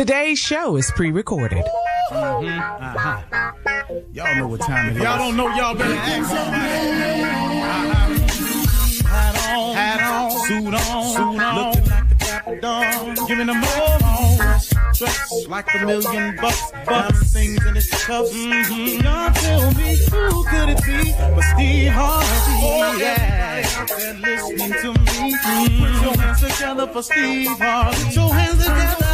Today's show is pre-recorded. Y'all know what time it is. Y'all don't know, y'all better ask somebody. Hat on, suit on, looking like the Dapper Dawn, giving them all dressed like $1 million bucks, diamond things in his cuffs. Y'all tell me who could it be but Steve Harvey? Oh yeah, out there listening to me. Put your hands together for Steve Harvey. Put your hands together.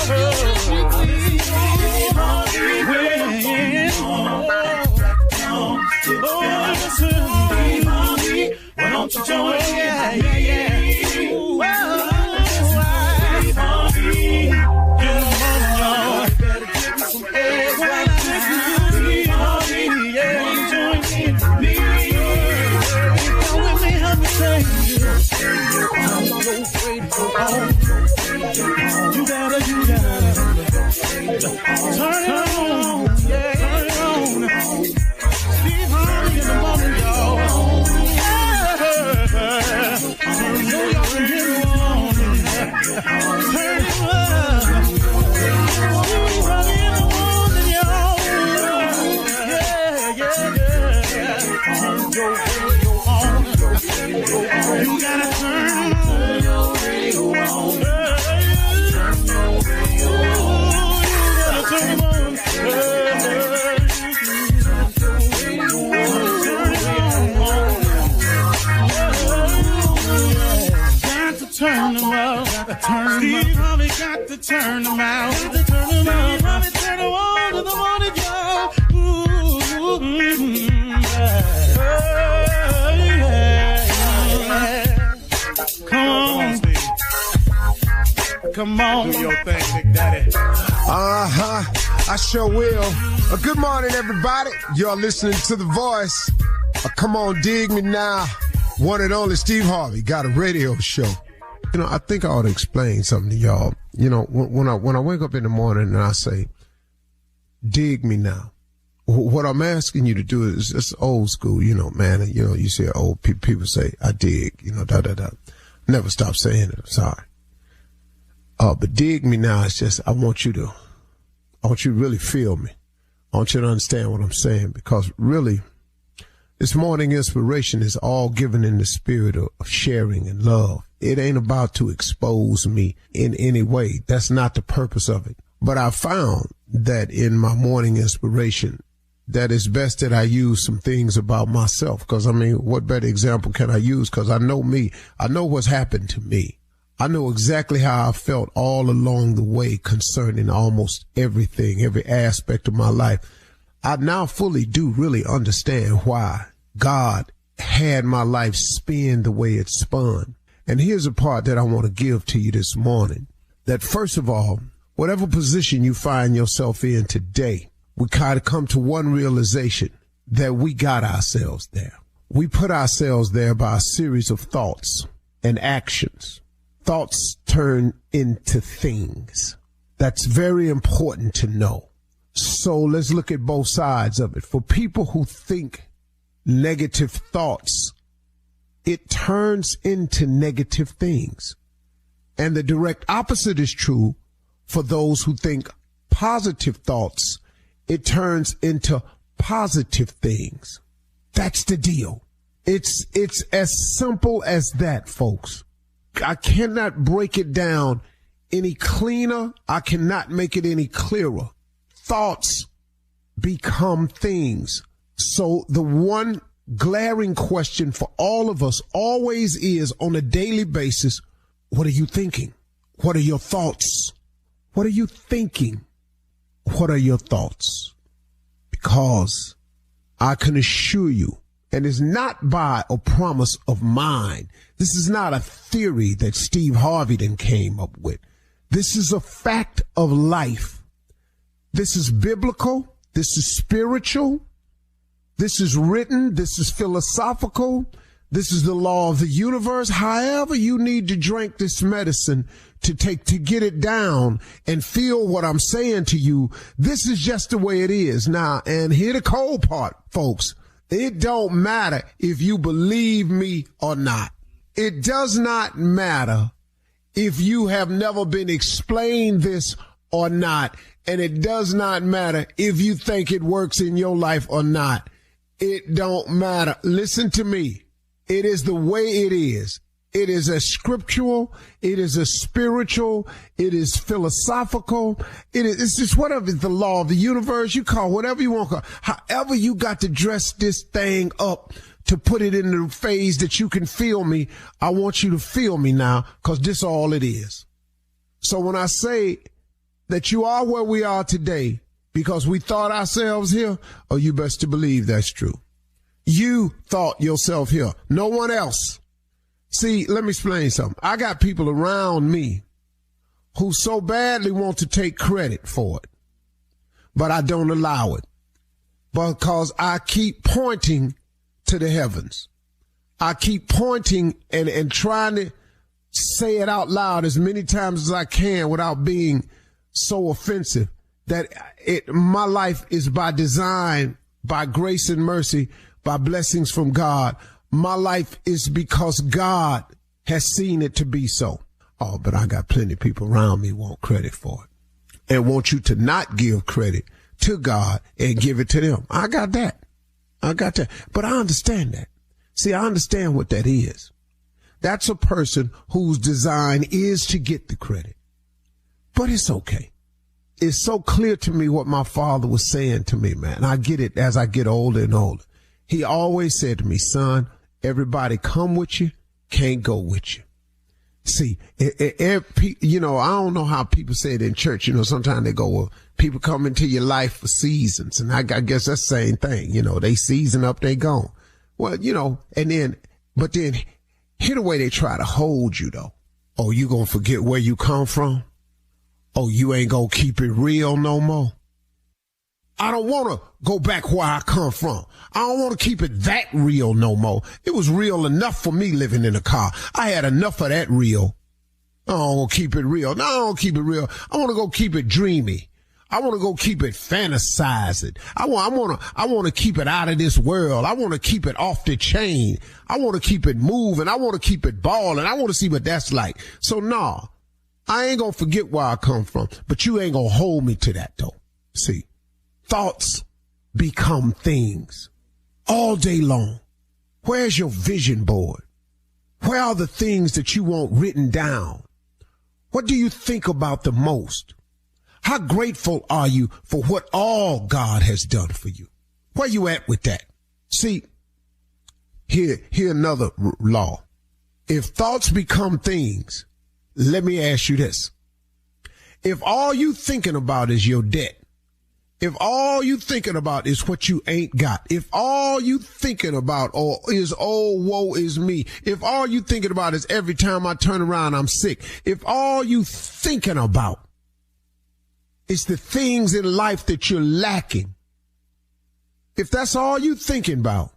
Steve Harvey, why don't you join? Yeah. You gotta turn it on, yeah, turn it on. Steve Harvey in the morning, y'all. Turn it on, turn it up. Steve Harvey in the morning, y'all. Yeah. Turn your radio on. You gotta turn your radio on. Turn them out. Steve Harvey got to turn them out. Steve Harvey turn them on to the morning, y'all. Come on. Do your thing, Big Daddy. I sure will. Good morning, everybody. Y'all listening to The Voice. Come on, dig me now. One and only Steve Harvey got a radio show. You know, I think I ought to explain something to y'all. You know, when I wake up in the morning and I say, dig me now, what I'm asking you to do is just old school, you know, man. You know, you see old people say, I dig, you know, da. Never stop saying it. I'm sorry. But dig me now is just, I want you to really feel me. I want you to understand what I'm saying, because really, this morning inspiration is all given in the spirit of sharing and love. It ain't about to expose me in any way. That's not the purpose of it. But I found that in my morning inspiration, that it's best that I use some things about myself. Because, I mean, what better example can I use? Because I know me. I know what's happened to me. I know exactly how I felt all along the way concerning almost everything, every aspect of my life. I now fully do really understand why God had my life spin the way it spun. And here's a part that I want to give to you this morning. That first of all, whatever position you find yourself in today, we kind of come to one realization, that we got ourselves there. We put ourselves there by a series of thoughts and actions. Thoughts turn into things. That's very important to know. So let's look at both sides of it. For people who think negative thoughts, it turns into negative things. And the direct opposite is true for those who think positive thoughts. It turns into positive things. That's the deal. It's as simple as that, folks. I cannot break it down any cleaner. I cannot make it any clearer. Thoughts become things. So the one glaring question for all of us always is, on a daily basis, what are you thinking? What are your thoughts? What are you thinking? What are your thoughts? Because I can assure you, and it's not by a promise of mine. This is not a theory that Steve Harvey then came up with. This is a fact of life. This is biblical. This is spiritual. This is written. This is philosophical. This is the law of the universe. However you need to drink this medicine to get it down and feel what I'm saying to you, this is just the way it is. Now, and here the cold part, folks. It don't matter if you believe me or not. It does not matter if you have never been explained this or not. And it does not matter if you think it works in your life or not. It don't matter. Listen to me. It is the way it is. It is a scriptural. It is a spiritual. It is philosophical. It's just whatever is the law of the universe. You call whatever you want to call. However you got to dress this thing up to put it in the phase that you can feel me. I want you to feel me now, because this is all it is. So when I say that you are where we are today because we thought ourselves here, oh, you best to believe that's true. You thought yourself here. No one else. See, let me explain something. I got people around me who so badly want to take credit for it, but I don't allow it because I keep pointing to the heavens. I keep pointing and trying to say it out loud as many times as I can without being so offensive that my life is by design, by grace and mercy, by blessings from God. My life is because God has seen it to be so. Oh, but I got plenty of people around me want credit for it and want you to not give credit to God and give it to them. I got that. But I understand that. See, I understand what that is. That's a person whose design is to get the credit. But it's okay. It's so clear to me what my father was saying to me, man. I get it as I get older and older. He always said to me, son, everybody come with you, can't go with you. See, I don't know how people say it in church. Sometimes they go, well, people come into your life for seasons. And I guess that's the same thing. They season up, they gone. Well, but then hear the way they try to hold you, though. Oh, you gonna forget where you come from? Oh, you ain't gonna keep it real no more? I don't want to go back where I come from. I don't want to keep it that real no more. It was real enough for me living in a car. I had enough of that real. I don't want to keep it real. No, I don't keep it real. I want to go keep it dreamy. I want to go keep it fantasizing. I want to keep it out of this world. I want to keep it off the chain. I want to keep it moving. I want to keep it balling. I want to see what that's like. So no, I ain't going to forget where I come from, but you ain't going to hold me to that though. See, thoughts become things all day long. Where's your vision board? Where are the things that you want written down? What do you think about the most? How grateful are you for what all God has done for you? Where you at with that? See, here another law. If thoughts become things, let me ask you this. If all you thinking about is your debt, if all you thinking about is what you ain't got, if all you thinking about is, oh, woe is me, if all you thinking about is every time I turn around, I'm sick, if all you thinking about is the things in life that you're lacking, if that's all you thinking about,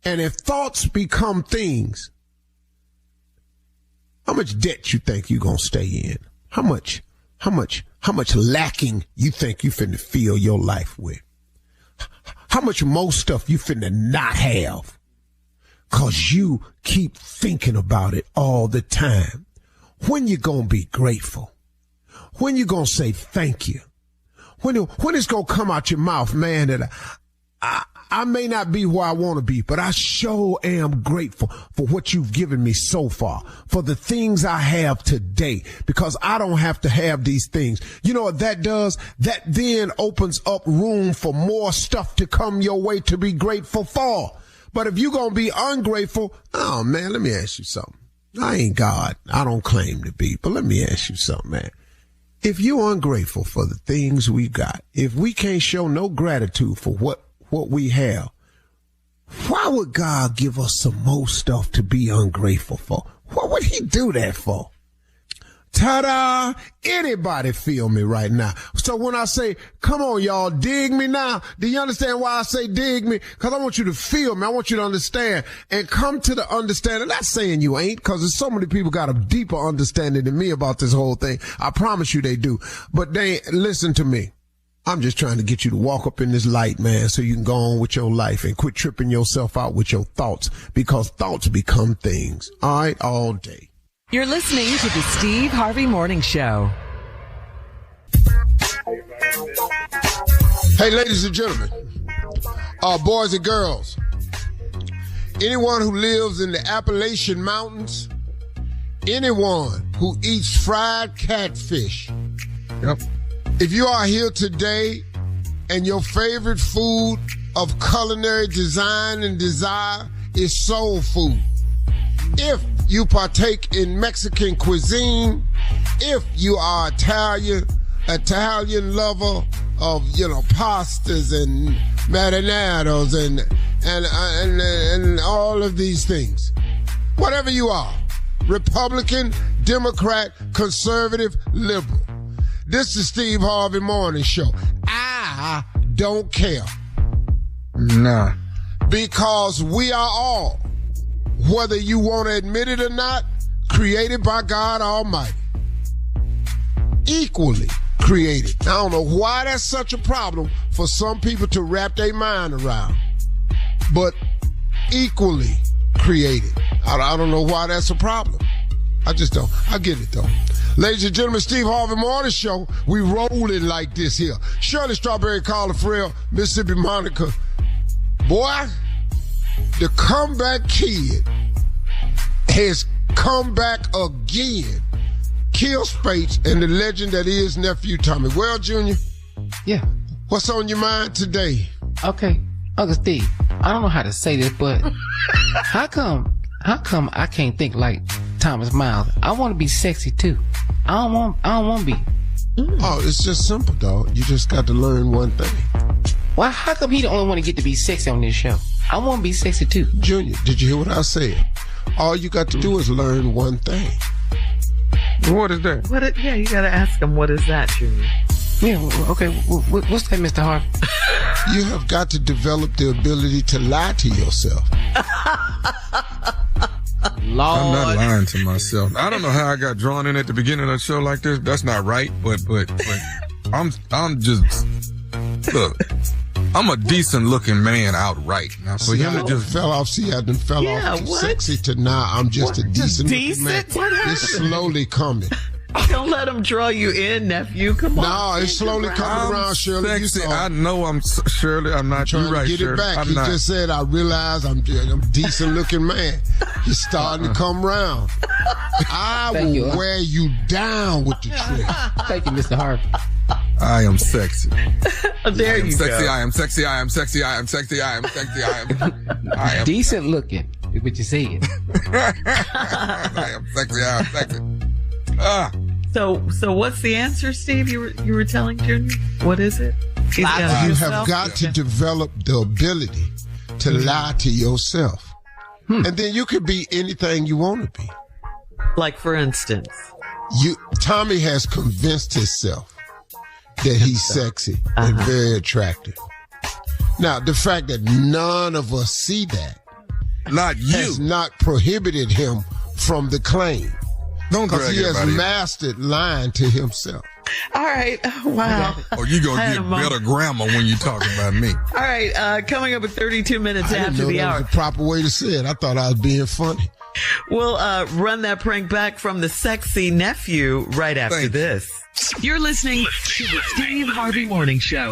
and if thoughts become things, how much debt you think you're going to stay in? How much lacking you think you finna fill your life with? How much more stuff you finna not have? 'Cause you keep thinking about it all the time. When you gonna be grateful? When you gonna say thank you? When it's gonna come out your mouth, man, that I may not be where I want to be, but I sure am grateful for what you've given me so far, for the things I have today, because I don't have to have these things. You know what that does? That then opens up room for more stuff to come your way to be grateful for. But if you're going to be ungrateful, oh man, let me ask you something. I ain't God. I don't claim to be, but let me ask you something, man. If you're ungrateful for the things we got, if we can't show no gratitude for what we have, why would God give us some more stuff to be ungrateful for? What would he do that for? Ta-da! Anybody feel me right now? So when I say, come on, y'all, dig me now. Do you understand why I say dig me? Because I want you to feel me. I want you to understand and come to the understanding. Not saying you ain't, because there's so many people got a deeper understanding than me about this whole thing. I promise you they do. But listen to me. I'm just trying to get you to walk up in this light, man, so you can go on with your life and quit tripping yourself out with your thoughts, because thoughts become things. All right, all day. You're listening to the Steve Harvey Morning Show. Hey, ladies and gentlemen, boys and girls, anyone who lives in the Appalachian Mountains, anyone who eats fried catfish. Yep. If you are here today and your favorite food of culinary design and desire is soul food, if you partake in Mexican cuisine, if you are Italian lover of, pastas and marinados and all of these things, whatever you are, Republican, Democrat, conservative, liberal, this is Steve Harvey Morning Show. I don't care. Nah. Because we are all, whether you want to admit it or not, created by God Almighty. Equally created. I don't know why that's such a problem for some people to wrap their mind around. But equally created. I don't know why that's a problem. I just don't. I get it, though. Ladies and gentlemen, Steve Harvey Morning Show. We rolling like this here. Shirley Strawberry, Carla Farrell, Mississippi Monica. Boy, the comeback kid has come back again. Kill Spates and the legend that is Nephew Tommy. Well, Junior. Yeah. What's on your mind today? Okay. Uncle Steve, I don't know how to say this, but how come I can't think like Thomas Miles? I want to be sexy too. I don't want to be. Oh, it's just simple, dog. You just got to learn one thing. Why? How come he the only one to get to be sexy on this show? I want to be sexy too. Junior, did you hear what I said? All you got to do is learn one thing. What is that? Yeah, you got to ask him, what is that, Junior? Yeah, okay. What's that, Mr. Harvey? You have got to develop the ability to lie to yourself. Lord. I'm not lying to myself. I don't know how I got drawn in at the beginning of the show like this. That's not right, but I'm just, look, I'm a decent looking man outright. Now for him to just fell off, I done fell off too sexy to now I'm just a decent looking man. What happened? It's slowly coming. Don't let him draw you in, nephew. Come on. No, it's slowly coming around, Shirley. Sexy. I know I'm Shirley. I'm not. Trying You're right, to get Shirley. it back. I'm He not. just said, I realize I'm a decent looking man. He's starting to come around. I Thank will you. wear you down with the trick. Thank you, Mr. Harvey. I am sexy. There you sexy. go. I am sexy. I am sexy. I am sexy. I am sexy. I am Decent looking, is what you said. I am sexy. I am sexy. So what's the answer, Steve? You were telling Junior? What is it? You have got to develop the ability to lie to yourself. And then you can be anything you want to be. Like, for instance? Tommy has convinced himself that he's sexy and very attractive. Now, the fact that none of us see that Not you. has not prohibited him from the claim. Don't Because drag he has everybody in. mastered lying to himself. All right. Wow. Or you I gonna had get a moment. better grammar when you talk about me. All right. Coming up at 32 minutes I didn't after know the that hour. was the proper way to say it. I thought I was being funny. We'll run that prank back from the sexy nephew right after Thank you. this. You're listening to the Steve Harvey Morning Show.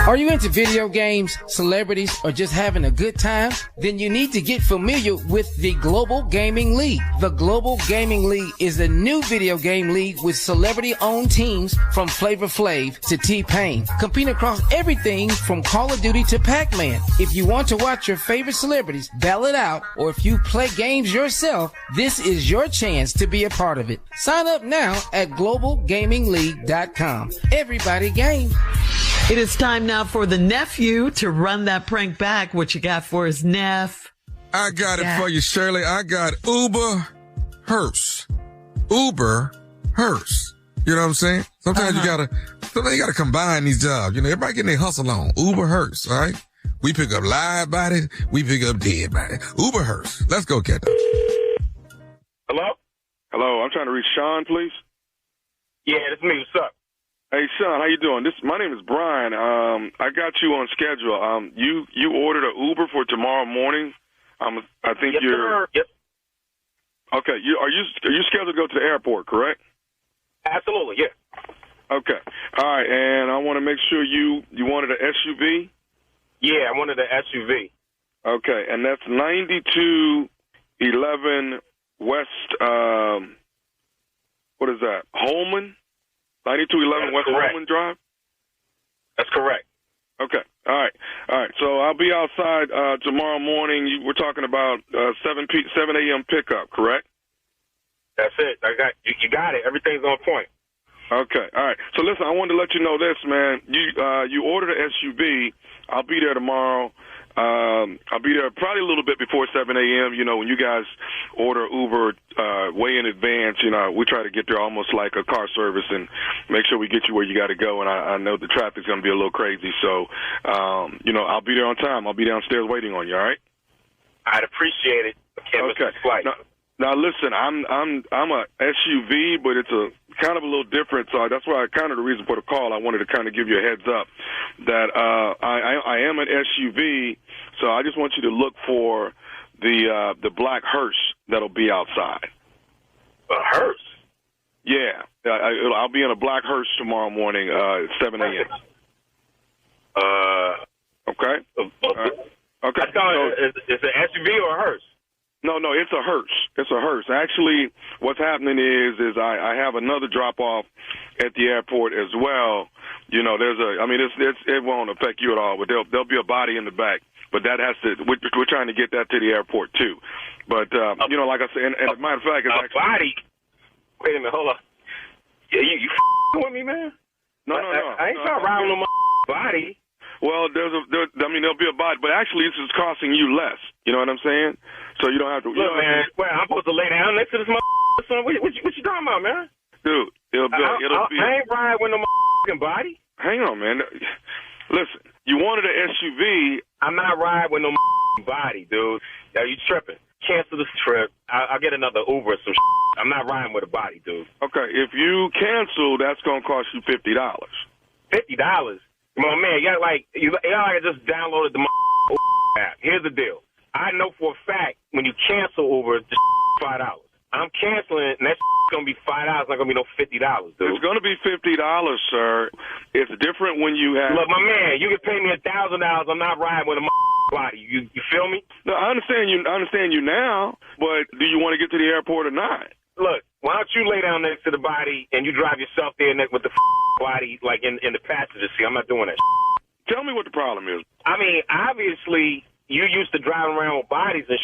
Are you into video games, celebrities, or just having a good time? Then you need to get familiar with the Global Gaming League. The Global Gaming League is a new video game league with celebrity-owned teams from Flavor Flav to T-Pain, competing across everything from Call of Duty to Pac-Man. If you want to watch your favorite celebrities battle it out, or if you play games yourself, this is your chance to be a part of it. Sign up now at globalgamingleague.com. Everybody game. It is time now for the nephew to run that prank back. What you got for us, Neff? I got it for you, Shirley. I got Uber-hearse. Uber-hearse. You know what I'm saying? Sometimes you gotta combine these jobs. You know, everybody getting their hustle on. Uber-hearse, all right? We pick up live bodies. We pick up dead bodies. Uber-hearse. Let's go, Cat. Hello? Hello, I'm trying to reach Sean, please. Yeah, that's me. What's up? Hey, Sean, how you doing? My name is Brian. I got you on schedule. You ordered an Uber for tomorrow morning. I think Yes, you're. sir. Yep. Okay. Are you scheduled to go to the airport, correct? Absolutely, yeah. Okay. All right, and I want to make sure you wanted an SUV? Yeah, I wanted an SUV. Okay, and that's 9211 West, what is that, Holman? 9211 West correct. Holman Drive? That's correct. Okay, all right. So I'll be outside tomorrow morning. We're talking about 7 a.m. pickup, correct? That's it. You got it. Everything's on point. Okay, all right. So listen, I wanted to let you know this, man. You ordered an SUV. I'll be there tomorrow. I'll be there probably a little bit before 7 a.m. You know, when you guys order Uber way in advance, you know, we try to get there almost like a car service and make sure we get you where you got to go. And I know the traffic's going to be a little crazy. So, you know, I'll be there on time. I'll be downstairs waiting on you, all right? I'd appreciate it. I can't miss this flight. Now listen, I'm a SUV, but it's a kind of a little different. So that's why kind of the reason for the call. I wanted to kind of give you a heads up that I am an SUV. So I just want you to look for the black hearse that'll be outside. A hearse? Yeah, I'll be in a black hearse tomorrow morning at 7 a.m. Okay. Okay. I thought it's an SUV or a hearse. No, it's a hearse. It's a hearse. Actually, what's happening is I have another drop-off at the airport as well. You know, it won't affect you at all, but there'll be a body in the back. But that has to, we're trying to get that to the airport, too. But, you know, like I said, and as a matter of fact, it's actually... body? Wait a minute, hold on. Yeah, you with me, man? No. I ain't trying to ride on no body. Well, there'll be a body, but actually this is costing you less. You know what I'm saying? So you don't have to. Look, man, I'm supposed to lay down next to this son. What you talking about, man? Dude, it'll be. I ain't riding with no body. Hang on, man. Listen, you wanted an SUV. I'm not riding with no body, dude. Are you tripping? Cancel this trip. I'll get another Uber or some I'm not riding with a body, dude. Okay, if you cancel, that's gonna cost you $50. $50? Come on, man. You just downloaded the app. Here's the deal. I know for a fact when you cancel Uber, it's $5. I'm canceling, and that's going to be $5. It's not going to be no $50, dude. It's going to be $50, sir. It's different when you have... Look, my man, you can pay me $1,000. I'm not riding with a body. You feel me? No, I understand you now, but do you want to get to the airport or not? Look, why don't you lay down next to the body and you drive yourself there with the body, like in the passenger seat? I'm not doing that. Tell me what the problem is. I mean, obviously, you used to driving around with bodies and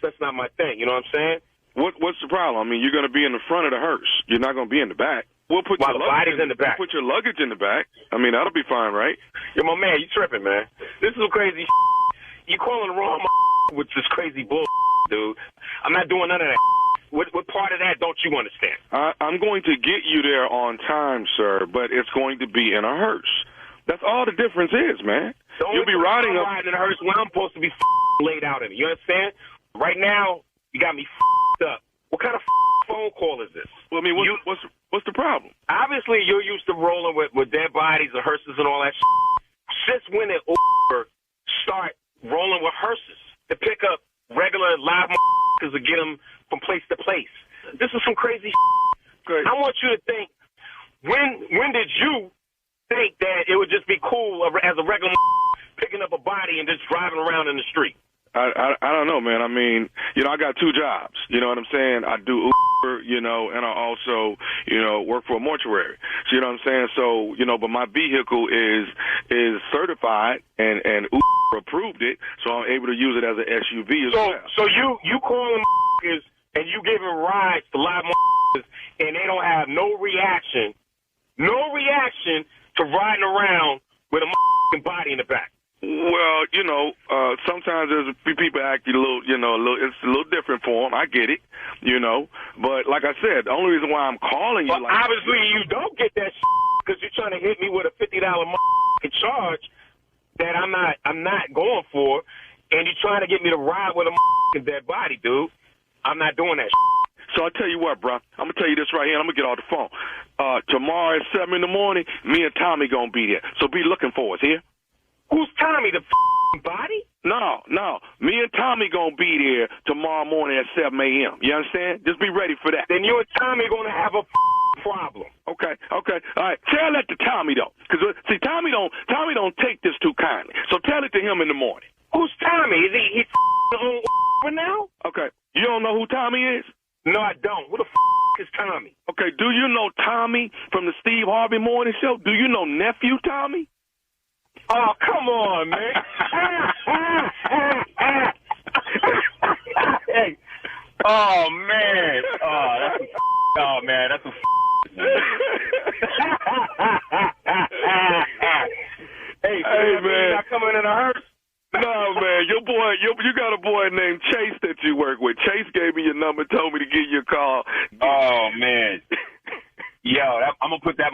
That's not my thing. You know what I'm saying? What's the problem? I mean, you're going to be in the front of the hearse. You're not going to be in the back. We'll put your body's in the back. We'll put your luggage in the back. I mean, that'll be fine, right? Yo, my man, you tripping, man. This is crazy. You calling the wrong with this crazy bull, dude. I'm not doing none of that. What part of that don't you understand? I'm going to get you there on time, sir, but it's going to be in a hearse. That's all the difference is, man. You'll be riding in a hearse when I'm supposed to be laid out in it. You understand? Right now, you got me up. What kind of phone call is this? Well, I mean, what's the problem? Obviously, you're used to rolling with dead bodies and hearses and all that Since when did Uber start rolling with hearses to pick up regular live to get them from place to place? This is some crazy Great. I want you to think, when did you think that it would just be cool as a regular picking up a body and just driving around in the street? I don't know, man. I mean, I got two jobs. You know what I'm saying? I do Uber, and I also, work for a mortuary. So, you know what I'm saying? So, but my vehicle is certified and Uber approved it, so I'm able to use it as an SUV as well. So you calling and you giving rides to live and they don't have no reaction to riding around with a body in the back. Well, sometimes there's people acting a little, it's a little different for them. I get it, But like I said, the only reason why I'm calling you, obviously you don't get that because you're trying to hit me with a $50 charge that I'm not going for, and you're trying to get me to ride with a dead body, dude. I'm not doing that. So I tell you what, bro. I'm gonna tell you this right here. And I'm gonna get off the phone. Tomorrow at 7 in the morning, me and Tommy gonna be there. So be looking for us here. Who's Tommy? The body? No. Me and Tommy gonna be there tomorrow morning at 7 a.m. You understand? Just be ready for that. Then you and Tommy gonna have a problem. Okay. All right. Tell that to Tommy though, because see, Tommy don't take this too kindly. So tell it to him in the morning. Who's Tommy? Is he on for now? Okay. You don't know who Tommy is? No, I don't. Who the is Tommy? Okay. Do you know Tommy from the Steve Harvey Morning Show? Do you know nephew Tommy? Oh, come on, man. Hey. Oh, man. That's a Hey, man. You not coming in a hearse? No, man. Your boy, you got a boy named Chase that you work with. Chase gave me your number, told me to give you a call. Oh, man. Yo, I'm going to put that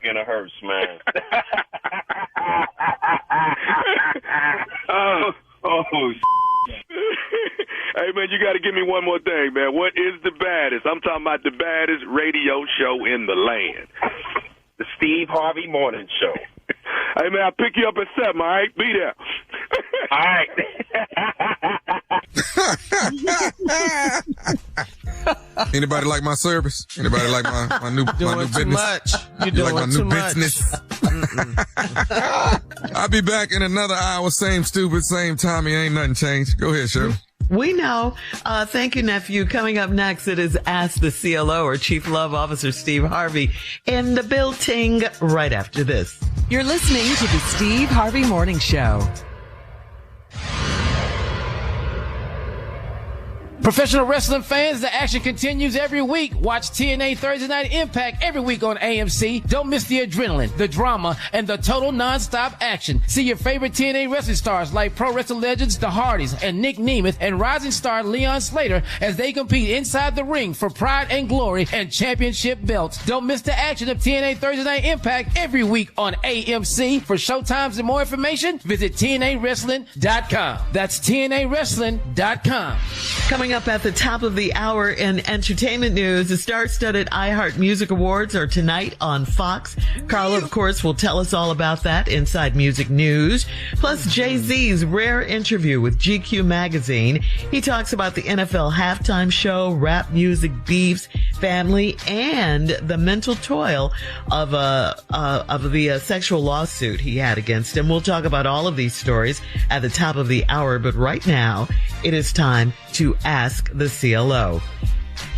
in a hearse, man. Hey, man, you got to give me one more thing, man. What is the baddest? I'm talking about the baddest radio show in the land. The Steve Harvey Morning Show. Hey, man, I'll pick you up at 7, all right? Be there. All right. Anybody like my service? Anybody like my new business? Much. You like my new business? I'll be back in another hour. Same stupid, same Tommy. Ain't nothing changed. Go ahead, Shirley. We know. Thank you, nephew. Coming up next, it is Ask the CLO, or Chief Love Officer Steve Harvey, in the building right after this. You're listening to the Steve Harvey Morning Show. Professional wrestling fans, the action continues every week. Watch TNA Thursday Night Impact every week on AMC. Don't miss the adrenaline, the drama, and the total non-stop action. See your favorite TNA wrestling stars like pro wrestling legends The Hardys and Nick Nemeth and rising star Leon Slater as they compete inside the ring for pride and glory and championship belts. Don't miss the action of TNA Thursday Night Impact every week on AMC. For showtimes and more information, visit TNAWrestling.com. That's TNAWrestling.com. Coming up at the top of the hour in entertainment news, the star-studded iHeart Music Awards are tonight on Fox. Carla, of course, will tell us all about that inside music news. Plus, Jay-Z's rare interview with GQ magazine. He talks about the NFL halftime show, rap music beefs, family, and the mental toil of the sexual lawsuit he had against him. We'll talk about all of these stories at the top of the hour, but right now, it is time to Ask the CLO.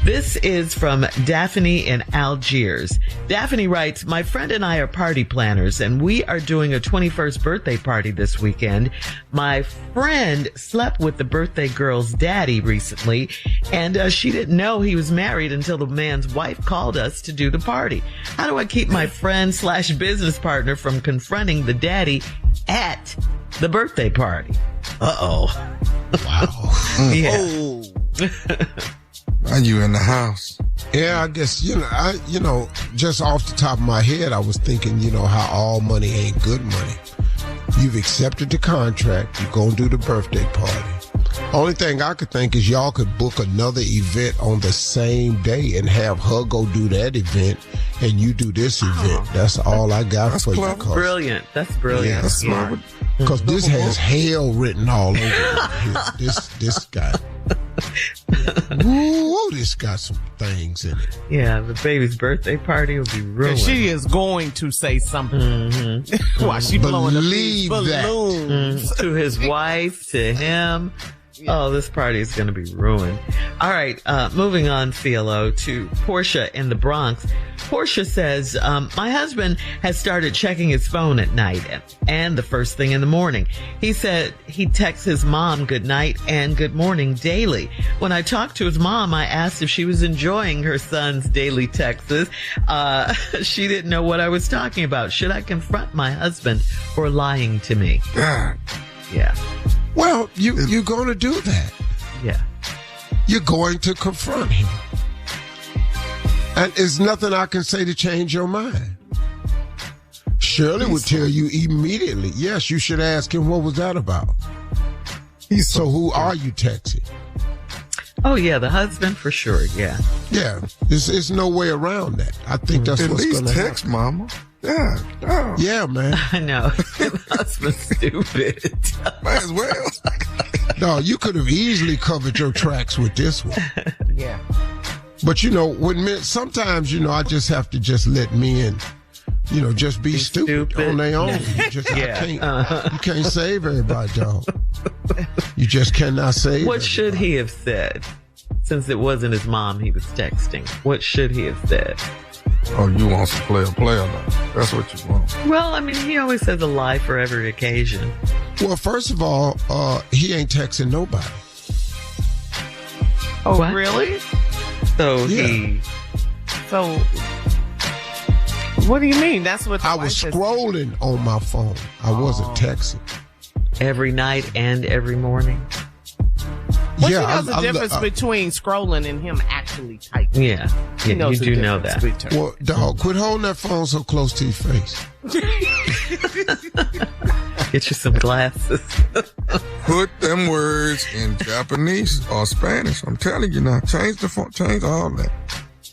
This is from Daphne in Algiers. Daphne writes, my friend and I are party planners, and we are doing a 21st birthday party this weekend. My friend slept with the birthday girl's daddy recently, and she didn't know he was married until the man's wife called us to do the party. How do I keep my friend/business partner from confronting the daddy at the birthday party? Uh-oh. Wow. Yeah. Are you in the house? Yeah, I guess, just off the top of my head, I was thinking, how all money ain't good money. You've accepted the contract. You're going to do the birthday party. Only thing I could think is y'all could book another event on the same day and have her go do that event and you do this event. That's all I got for you. Brilliant. That's brilliant. Yeah, that's smart. Because this has hell written all over it. This guy. Ooh, this got some things in it. Yeah, the baby's birthday party will be ruined. She is going to say something. Mm-hmm. While she blowing up these balloons. To his wife, to him. Oh, this party is going to be ruined. All right, moving on, CLO, to Portia in the Bronx. Portia says, my husband has started checking his phone at night and the first thing in the morning. He said he texts his mom good night and good morning daily. When I talked to his mom, I asked if she was enjoying her son's daily texts. She didn't know what I was talking about. Should I confront my husband for lying to me? God. Yeah. Well, you're going to do that. Yeah. You're going to confront him. And there's nothing I can say to change your mind. Shirley would tell you immediately, yes, you should ask him, what was that about? So who are you texting? Oh, yeah, the husband for sure, yeah. Yeah, there's no way around that. I think that's what's going to happen. At least text mama. Yeah, no. Yeah, man. I know. That's stupid. Might as well. No, you could have easily covered your tracks with this one. Yeah. But when men, sometimes I just have to just let men, just be stupid on their own. You can't save everybody, dog. You just cannot save. What should he have said? Since it wasn't his mom he was texting, what should he have said? Oh, you want some player though. That's what you want. Well, I mean, he always says a lie for every occasion. Well, first of all, he ain't texting nobody. Oh, What? really? So Yeah. So, what do you mean? That's what the I wife was says. scrolling on my phone. I wasn't texting. every night and every morning. Well, she knows the difference between scrolling and him actually typing. Yeah, She knows you the do know difference that. between- Well, dog, quit holding that phone so close to your face. Get you some glasses. Put them words in Japanese or Spanish. I'm telling you now. Change the phone. Change all that.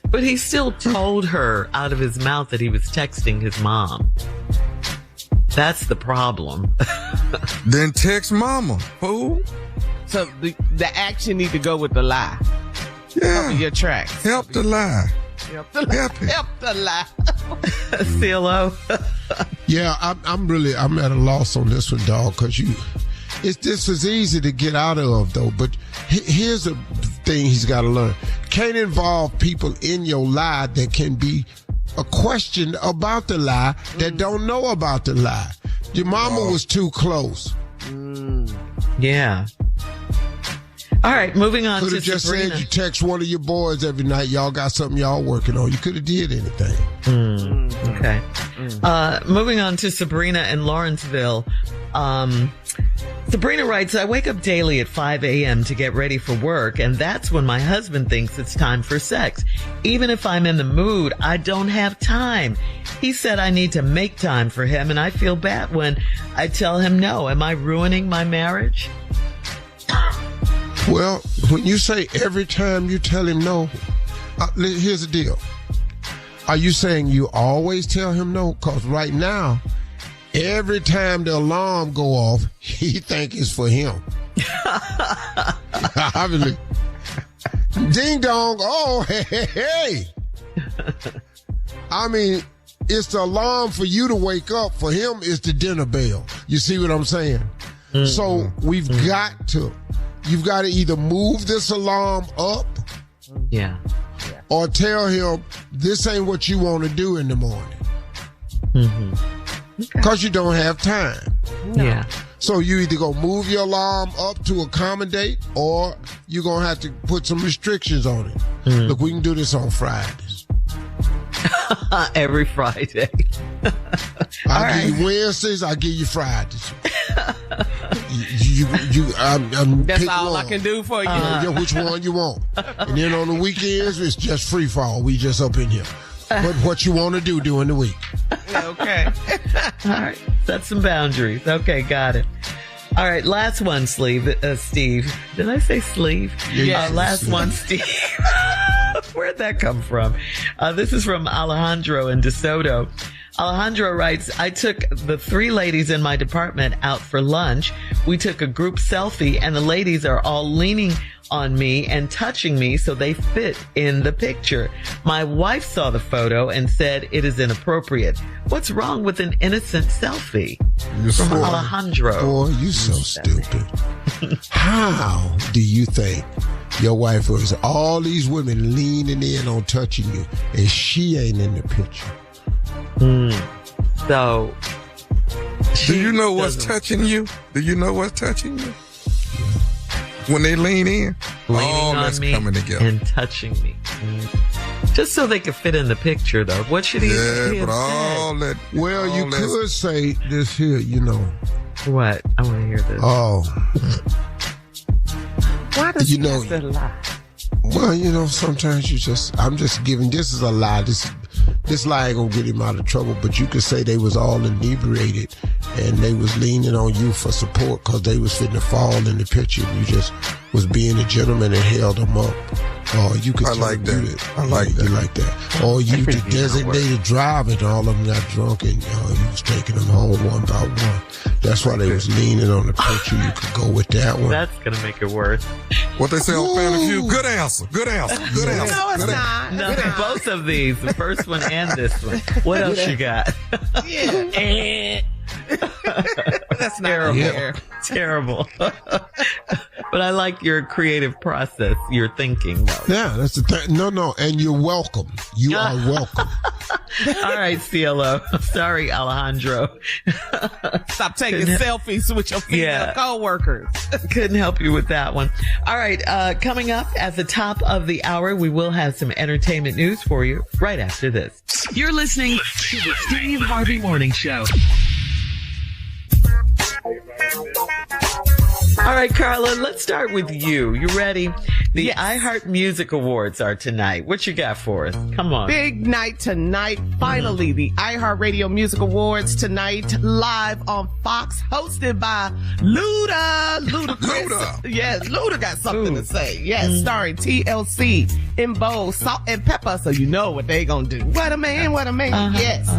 But he still told her out of his mouth that he was texting his mom. That's the problem. Then text mama, fool. So the action need to go with the lie. Yeah. Cover your tracks. Help the lie. Help the lie. Help it. Help the lie. CLO. Yeah, I'm at a loss on this one, dog, because this is easy to get out of, though. But here's the thing he's got to learn: can't involve people in your lie that can be a question about the lie that don't know about the lie. Your mama was too close. Yeah. All right, moving on Could to have just Sabrina. said you text one of your boys every night. Y'all got something y'all working on. You could have did anything. Okay. Moving on to Sabrina in Lawrenceville. Sabrina writes, I wake up daily at 5 a.m. to get ready for work, and that's when my husband thinks it's time for sex. Even if I'm in the mood, I don't have time. He said I need to make time for him, and I feel bad when I tell him no. Am I ruining my marriage? Well, when you say every time you tell him no, here's the deal. Are you saying you always tell him no? Because right now, every time the alarm go off, he think it's for him. Obviously. Ding dong. Oh, hey. I mean, it's the alarm for you to wake up. For him, it's the dinner bell. You see what I'm saying? Mm-hmm. So you've got to either move this alarm up. Yeah. Or tell him this ain't what you want to do in the morning. Because you don't have time. No. Yeah. So you either go move your alarm up to accommodate, or you're going to have to put some restrictions on it. Look, we can do this on Fridays. Every Friday. I'll give you Wednesdays, I'll give you Fridays. That's all one. I can do for you. Which one you want. And then on the weekends, it's just free fall. We just up in here. But what you want to do during the week. Okay. All right. Set some boundaries. Okay, got it. All right, last one, Steve. Did I say sleeve? Yes. Last one, Steve. Where'd that come from? This is from Alejandro in DeSoto. Alejandro writes, I took the 3 ladies in my department out for lunch. We took a group selfie, and the ladies are all leaning on me and touching me so they fit in the picture. My wife saw the photo and said it is inappropriate. What's wrong with an innocent selfie? From Alejandro. Boy, you so stupid. How do you think your wife was all these women leaning in on touching you and she ain't in the picture? So, do you know what's touching you? Do you know what's touching you? When they lean in, leaning on me coming together and touching me. Just so they could fit in the picture, though. What should he have but all said? that. Well, you could say this here, What? I want to hear this. Oh. Why does he have to lie? Well, sometimes I'm just giving, this is a lie. This lie ain't gonna get him out of trouble, but you could say they was all inebriated and they was leaning on you for support because they was fitting to fall in the picture. You just was being a gentleman and held them up. Or you could I like that. I like that. You like that. Or you the designated driver and all of them got drunk and you was taking them home one by one. That's why they was leaning on the picture. You could go with that one. That's going to make it worse. What they say on Family Feud, good answer. Good answer. Good answer. No, it's Good not. No, both of these, the first one and this one. What else you got? Yeah. That's not Terrible. fair. Terrible. But I like your creative process, your thinking, though. Yeah, that's the thing. No, and you're welcome. You are welcome. All right, CLO. Sorry, Alejandro. Stop taking selfies with your female co-workers. Couldn't help you with that one. All right, coming up at the top of the hour, we will have some entertainment news for you right after this. You're listening to the Steve Harvey Morning Show. All right, Carla, let's start with you. You ready? The iHeart Music Awards are tonight. What you got for us? Come on. Big night tonight. Finally, the iHeartRadio Music Awards tonight, live on Fox, hosted by Ludacris. Yes, Luda got something to say. Yes, starring TLC, Imbo, Salt and Pepper. So you know what they gonna do. What a man, what a man. Yes.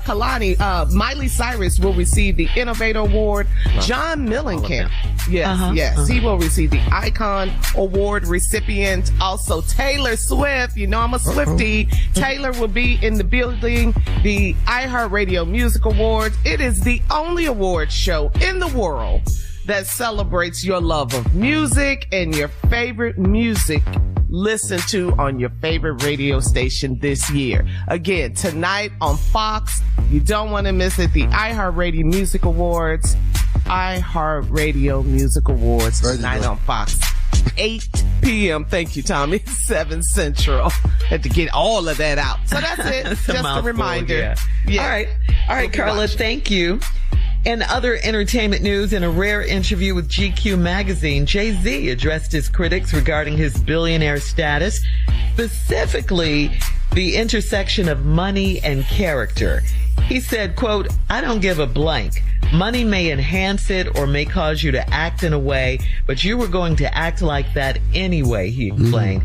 Kalani, Miley Cyrus will receive the Innovator Award. John Mellencamp. Yes. He will receive the Icon Award recipient. Also, Taylor Swift. You know I'm a Swiftie. Taylor will be in the building. The iHeartRadio Music Awards. It is the only award show in the world that celebrates your love of music and your favorite music listened to on your favorite radio station this year. Again, tonight on Fox. You don't want to miss it. The iHeartRadio Music Awards. iHeartRadio Music Awards tonight on Fox. 8 p.m. Thank you, Tommy. 7 Central. Had to get all of that out. So that's it. That's just a reminder. Yeah. All right, Carla, thank you. In other entertainment news, in a rare interview with GQ magazine, Jay-Z addressed his critics regarding his billionaire status, specifically the intersection of money and character. He said, quote, "I don't give a blank. Money may enhance it or may cause you to act in a way, but you were going to act like that anyway," he explained.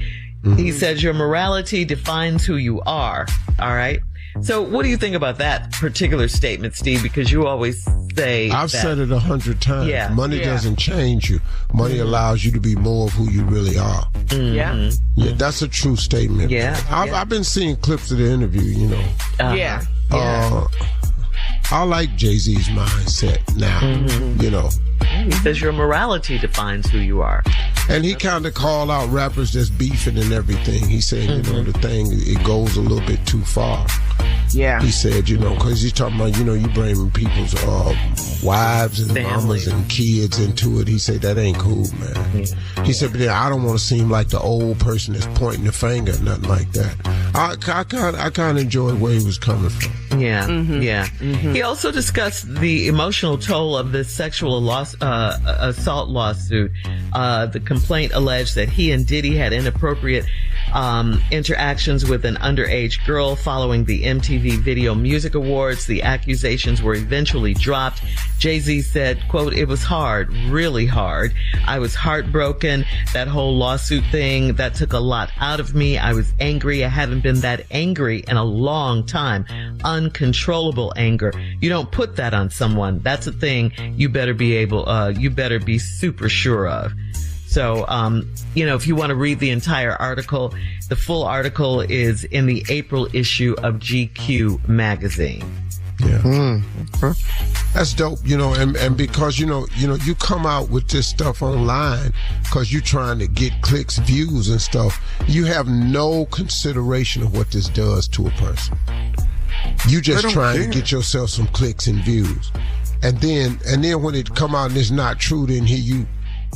He says, "Your morality defines who you are." All right. So what do you think about that particular statement, Steve? Because you always say I've said it 100 times. Yeah. Money doesn't change you. Money allows you to be more of who you really are. Yeah. Yeah, that's a true statement. Yeah. I've been seeing clips of the interview, you know. Yeah. I like Jay-Z's mindset now, you know. He says your morality defines who you are. And he kind of called out rappers that's beefing and everything. He said, you know, the thing, it goes a little bit too far. Yeah. He said, you know, because he's talking about, you know, you bring people's wives and mamas and kids into it. He said, that ain't cool, man. He said, but then I don't want to seem like the old person that's pointing the finger, nothing like that. I kind of enjoyed where he was coming from. Yeah, He also discussed the emotional toll of the sexual assault lawsuit. The complaint alleged that he and Diddy had inappropriate interactions with an underage girl following the MTV Video Music Awards. The accusations were eventually dropped. Jay-Z said, quote, "It was hard, really hard. I was heartbroken. That whole lawsuit thing, that took a lot out of me. I was angry. I haven't been that angry in a long time. Uncontrollable anger. You don't put that on someone. That's a thing you better be super sure of." So, you know, if you want to read the entire article, the full article is in the April issue of GQ magazine. Yeah. That's dope, you know, and because, you know, you come out with this stuff online because you're trying to get clicks, views and stuff. You have no consideration of what this does to a person. You just trying to get yourself some clicks and views. And then when it come out and it's not true, then here you,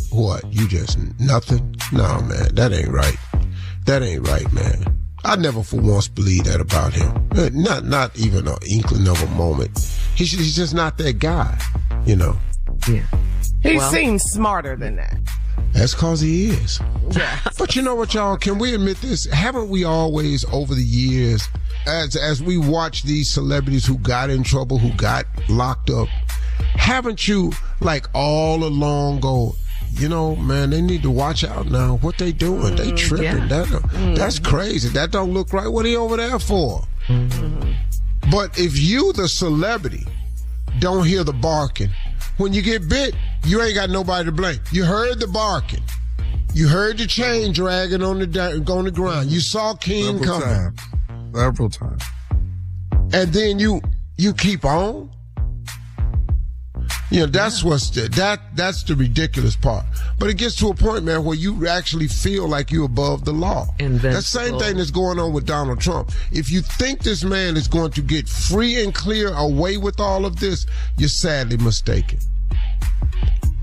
what? You just nothing? No, man, that ain't right. That ain't right, man. I never for once believed that about him. Not even an inkling of a moment. He's just not that guy, you know. Yeah. He seems smarter than that. That's cause he is. Yeah. But you know what, y'all? Can we admit this? Haven't we always, over the years, as we watch these celebrities who got in trouble, who got locked up, haven't you, like, all along go, you know, man, they need to watch out now. What they doing? They tripping. That's crazy. That don't look right. What are he over there for? But if you, the celebrity, don't hear the barking, when you get bit, you ain't got nobody to blame. You heard the barking. You heard the chain dragging on the ground. You saw King coming. Several times. And then you keep on. You know, that's that's the ridiculous part. But it gets to a point, man, where you actually feel like you're above the law. Invincible. That same thing that's going on with Donald Trump. If you think this man is going to get free and clear away with all of this, you're sadly mistaken.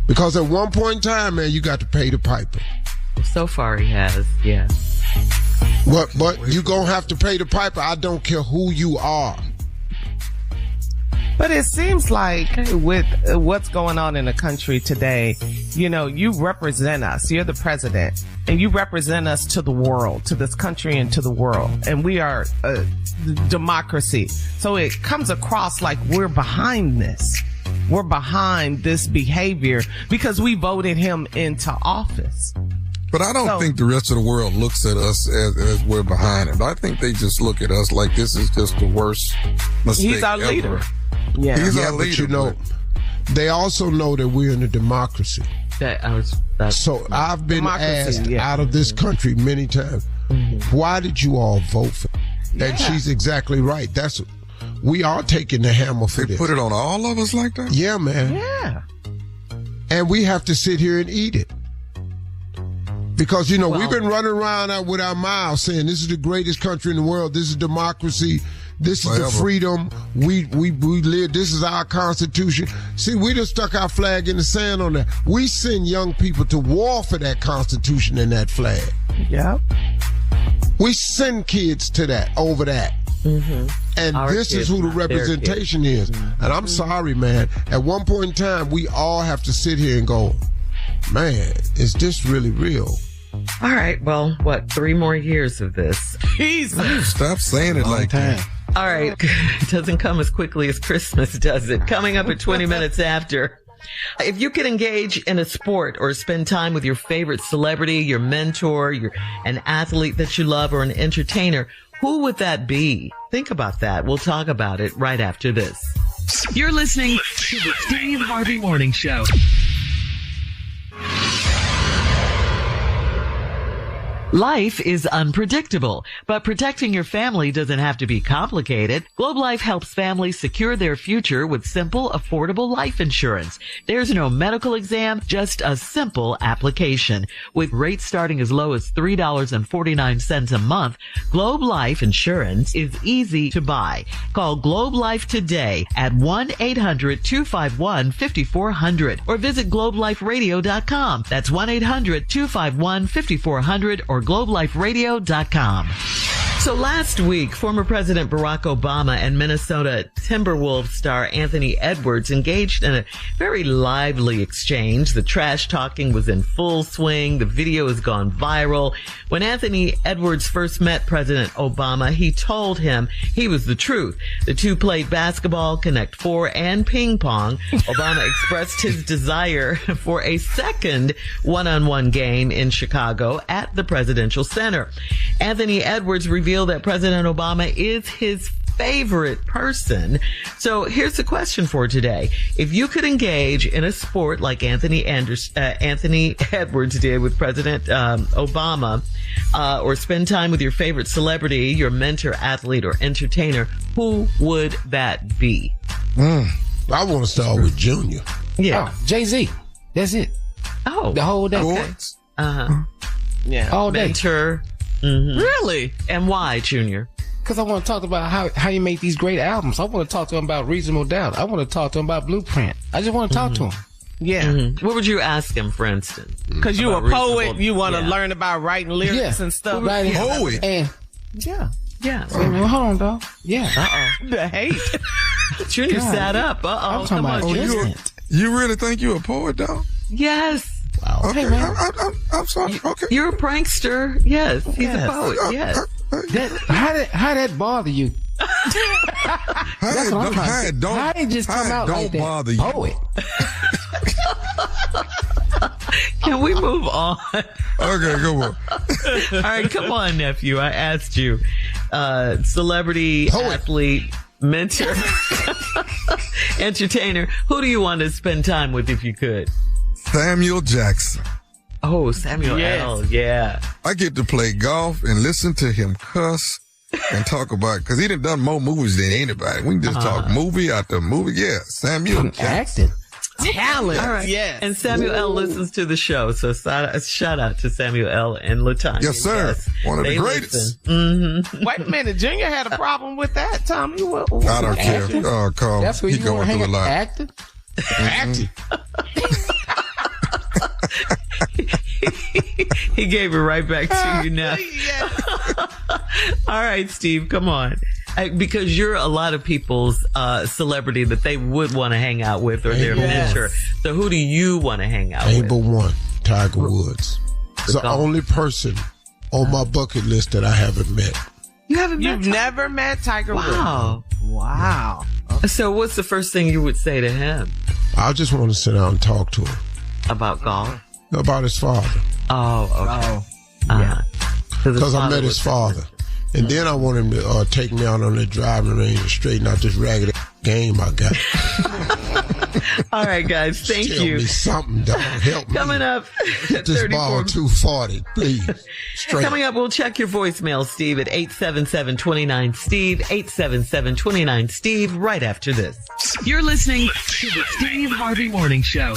Because at one point in time, man, you got to pay the piper. So far he has, yeah. But you gonna have to pay the piper. I don't care who you are. But it seems like with what's going on in the country today, you know, you represent us. You're the president, and you represent us to the world, to this country and to the world. And we are a democracy. So it comes across like we're behind this. We're behind this behavior because we voted him into office. But I don't think the rest of the world looks at us as we're behind him. I think they just look at us like this is just the worst mistake He's our ever. leader. Yeah. He's our leader. But you know, they also know that we're in a democracy. So I've been asked out of this country many times, why did you all vote for him? And she's exactly right. We are taking the hammer for this. They put it on all of us like that? Yeah, man. Yeah. And we have to sit here and eat it. Because, you know, we've been running around with our mouths saying this is the greatest country in the world. This is democracy. This is the freedom. We live. This is our Constitution. See, we just stuck our flag in the sand on that. We send young people to war for that Constitution and that flag. Yeah. We send kids to that, over that. And this is who the representation is. And I'm sorry, man. At one point in time, we all have to sit here and go, man, is this really real? All right. Well, 3 more years of this? Jesus. Stop saying it like that. All right. It doesn't come as quickly as Christmas, does it? Coming up at 20 minutes after. If you could engage in a sport or spend time with your favorite celebrity, your mentor, an athlete that you love, or an entertainer, who would that be? Think about that. We'll talk about it right after this. You're listening to the Steve Harvey Morning Show. Life is unpredictable, but protecting your family doesn't have to be complicated. Globe Life helps families secure their future with simple, affordable life insurance. There's no medical exam, just a simple application. With rates starting as low as $3.49 a month, Globe Life insurance is easy to buy. Call Globe Life today at 1-800-251-5400 or visit globeliferadio.com. That's 1-800-251-5400 or globeliferadio.com. So last week, former President Barack Obama and Minnesota Timberwolves star Anthony Edwards engaged in a very lively exchange. The trash talking was in full swing. The video has gone viral. When Anthony Edwards first met President Obama, he told him he was the truth. The two played basketball, Connect Four, and ping pong. Obama expressed his desire for a second one-on-one game in Chicago at the Presidential Center. Anthony Edwards revealed that President Obama is his favorite person. So here's the question for today. If you could engage in a sport like Anthony Edwards did with President Obama, or spend time with your favorite celebrity, your mentor, athlete, or entertainer, who would that be? I want to start with Junior. Yeah. Oh, Jay-Z. That's it. Oh. The whole day. Okay. Yeah. All day. Mentor. Really? And why, Junior? Because I want to talk about how you make these great albums. I want to talk to him about Reasonable Doubt. I want to talk to him about Blueprint. I just want to talk to him. Yeah. What would you ask him, for instance? Because you're a poet, you want to learn about writing lyrics and stuff. Right. Poet. And Yeah. hold on, dog. Yeah. The hate. Junior sat up. I'm talking about You really think you're a poet, dog? Yes. Wow. Okay, Hey, man. I'm sorry. Okay. You're a prankster. Yes. He's a poet. Yes. How that bother you? That's what I'm trying to say. How it just come out like that? Don't bother you. Poet. Can we move on? Okay, go on. All right, come on, nephew. I asked you. Celebrity, athlete, mentor, entertainer. Who do you want to spend time with if you could? Samuel Jackson. Oh, Samuel L. Yeah. I get to play golf and listen to him cuss and talk about it, because he done more movies than anybody. We can just talk movie after movie. Yeah, Samuel Jackson. Acting. Talent. All right. Yes. And Samuel L. listens to the show, so shout out to Samuel L. and LaTanya. Yes, sir. Yes, one of the greatest. Mm-hmm. Wait a minute, Junior had a problem with that, Tommy. What I don't care. Carl, That's where he you going want to through a hang lot. out. Acting. Acting. He gave it right back to you now. All right, Steve, come on. Because you're a lot of people's celebrity that they would want to hang out with, or their mentor. So who do you want to hang out Ain't with? but one, Tiger Woods. It's the only person on my bucket list that I haven't met. You haven't met You've never met Tiger Woods? Wow. So what's the first thing you would say to him? I just want to sit down and talk to him. About golf? About his father. Oh, okay. Yeah. Because I met his father. And then I want him to take me out on the driving range and straighten out this ragged game I got. All right, guys. Thank Tell you. me something, dog. Help me. Coming up, Get this ball 240, please. Straight. Coming up, we'll check your voicemail, Steve, at 877-29-STEVE, 877-29-STEVE, right after this. You're listening to the Steve Harvey Morning Show.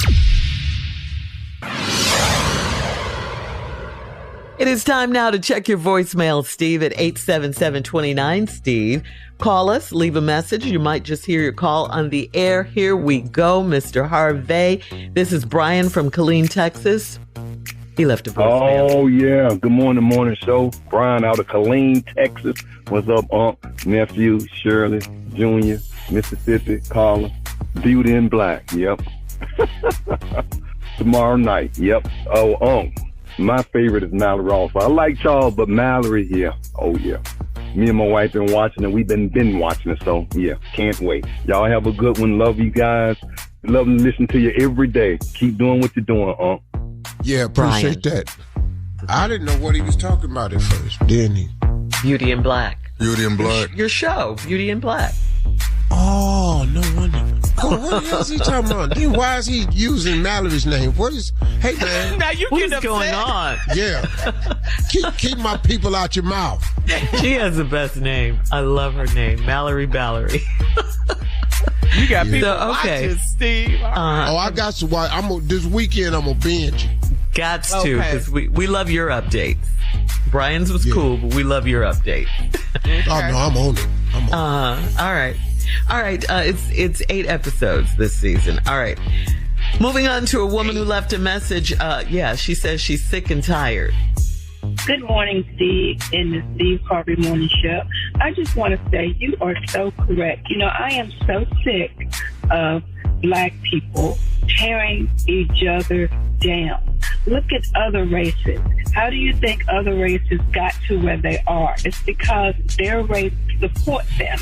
It is time now to check your voicemail, Steve, at 877-29-STEVE. Call us, leave a message. You might just hear your call on the air. Here we go, Mr. Harvey. This is Brian from Killeen, Texas. He left a voicemail. Oh, yeah. Good morning show. Brian out of Killeen, Texas. What's up, Unc, nephew, Shirley, Junior, Mississippi, Carla, Beauty in Black. Yep. Tomorrow night. Yep. Oh, Unc. My favorite is Mallory also. I like Charles, but Mallory, yeah. Oh, yeah. Me and my wife been watching it. We've been watching it, so, yeah. Can't wait. Y'all have a good one. Love you guys. Love to listen to you every day. Keep doing what you're doing, Yeah, appreciate that. I didn't know what he was talking about at first, didn't he? Beauty in Black. Beauty in Black. Your show, Beauty in Black. Oh, no wonder. Oh, what the hell is he talking about? Then why is he using Mallory's name? What is... Hey, man. Now you What get is upset. going on? Yeah. Keep my people out your mouth. She has the best name. I love her name, Mallory Ballery. You got people So, okay. watching, Steve. All right. Oh, I got to watch. This weekend, I'm going to binge. Gots to, Okay. because we love your updates. Brian's was cool, but we love your update. Oh, no, I'm on it. All right. It's 8 episodes this season. All right. Moving on to a woman who left a message. She says she's sick and tired. Good morning, Steve, in the Steve Harvey Morning Show. I just want to say you are so correct. You know, I am so sick of black people tearing each other down. Look at other races. How do you think other races got to where they are? It's because their race supports them.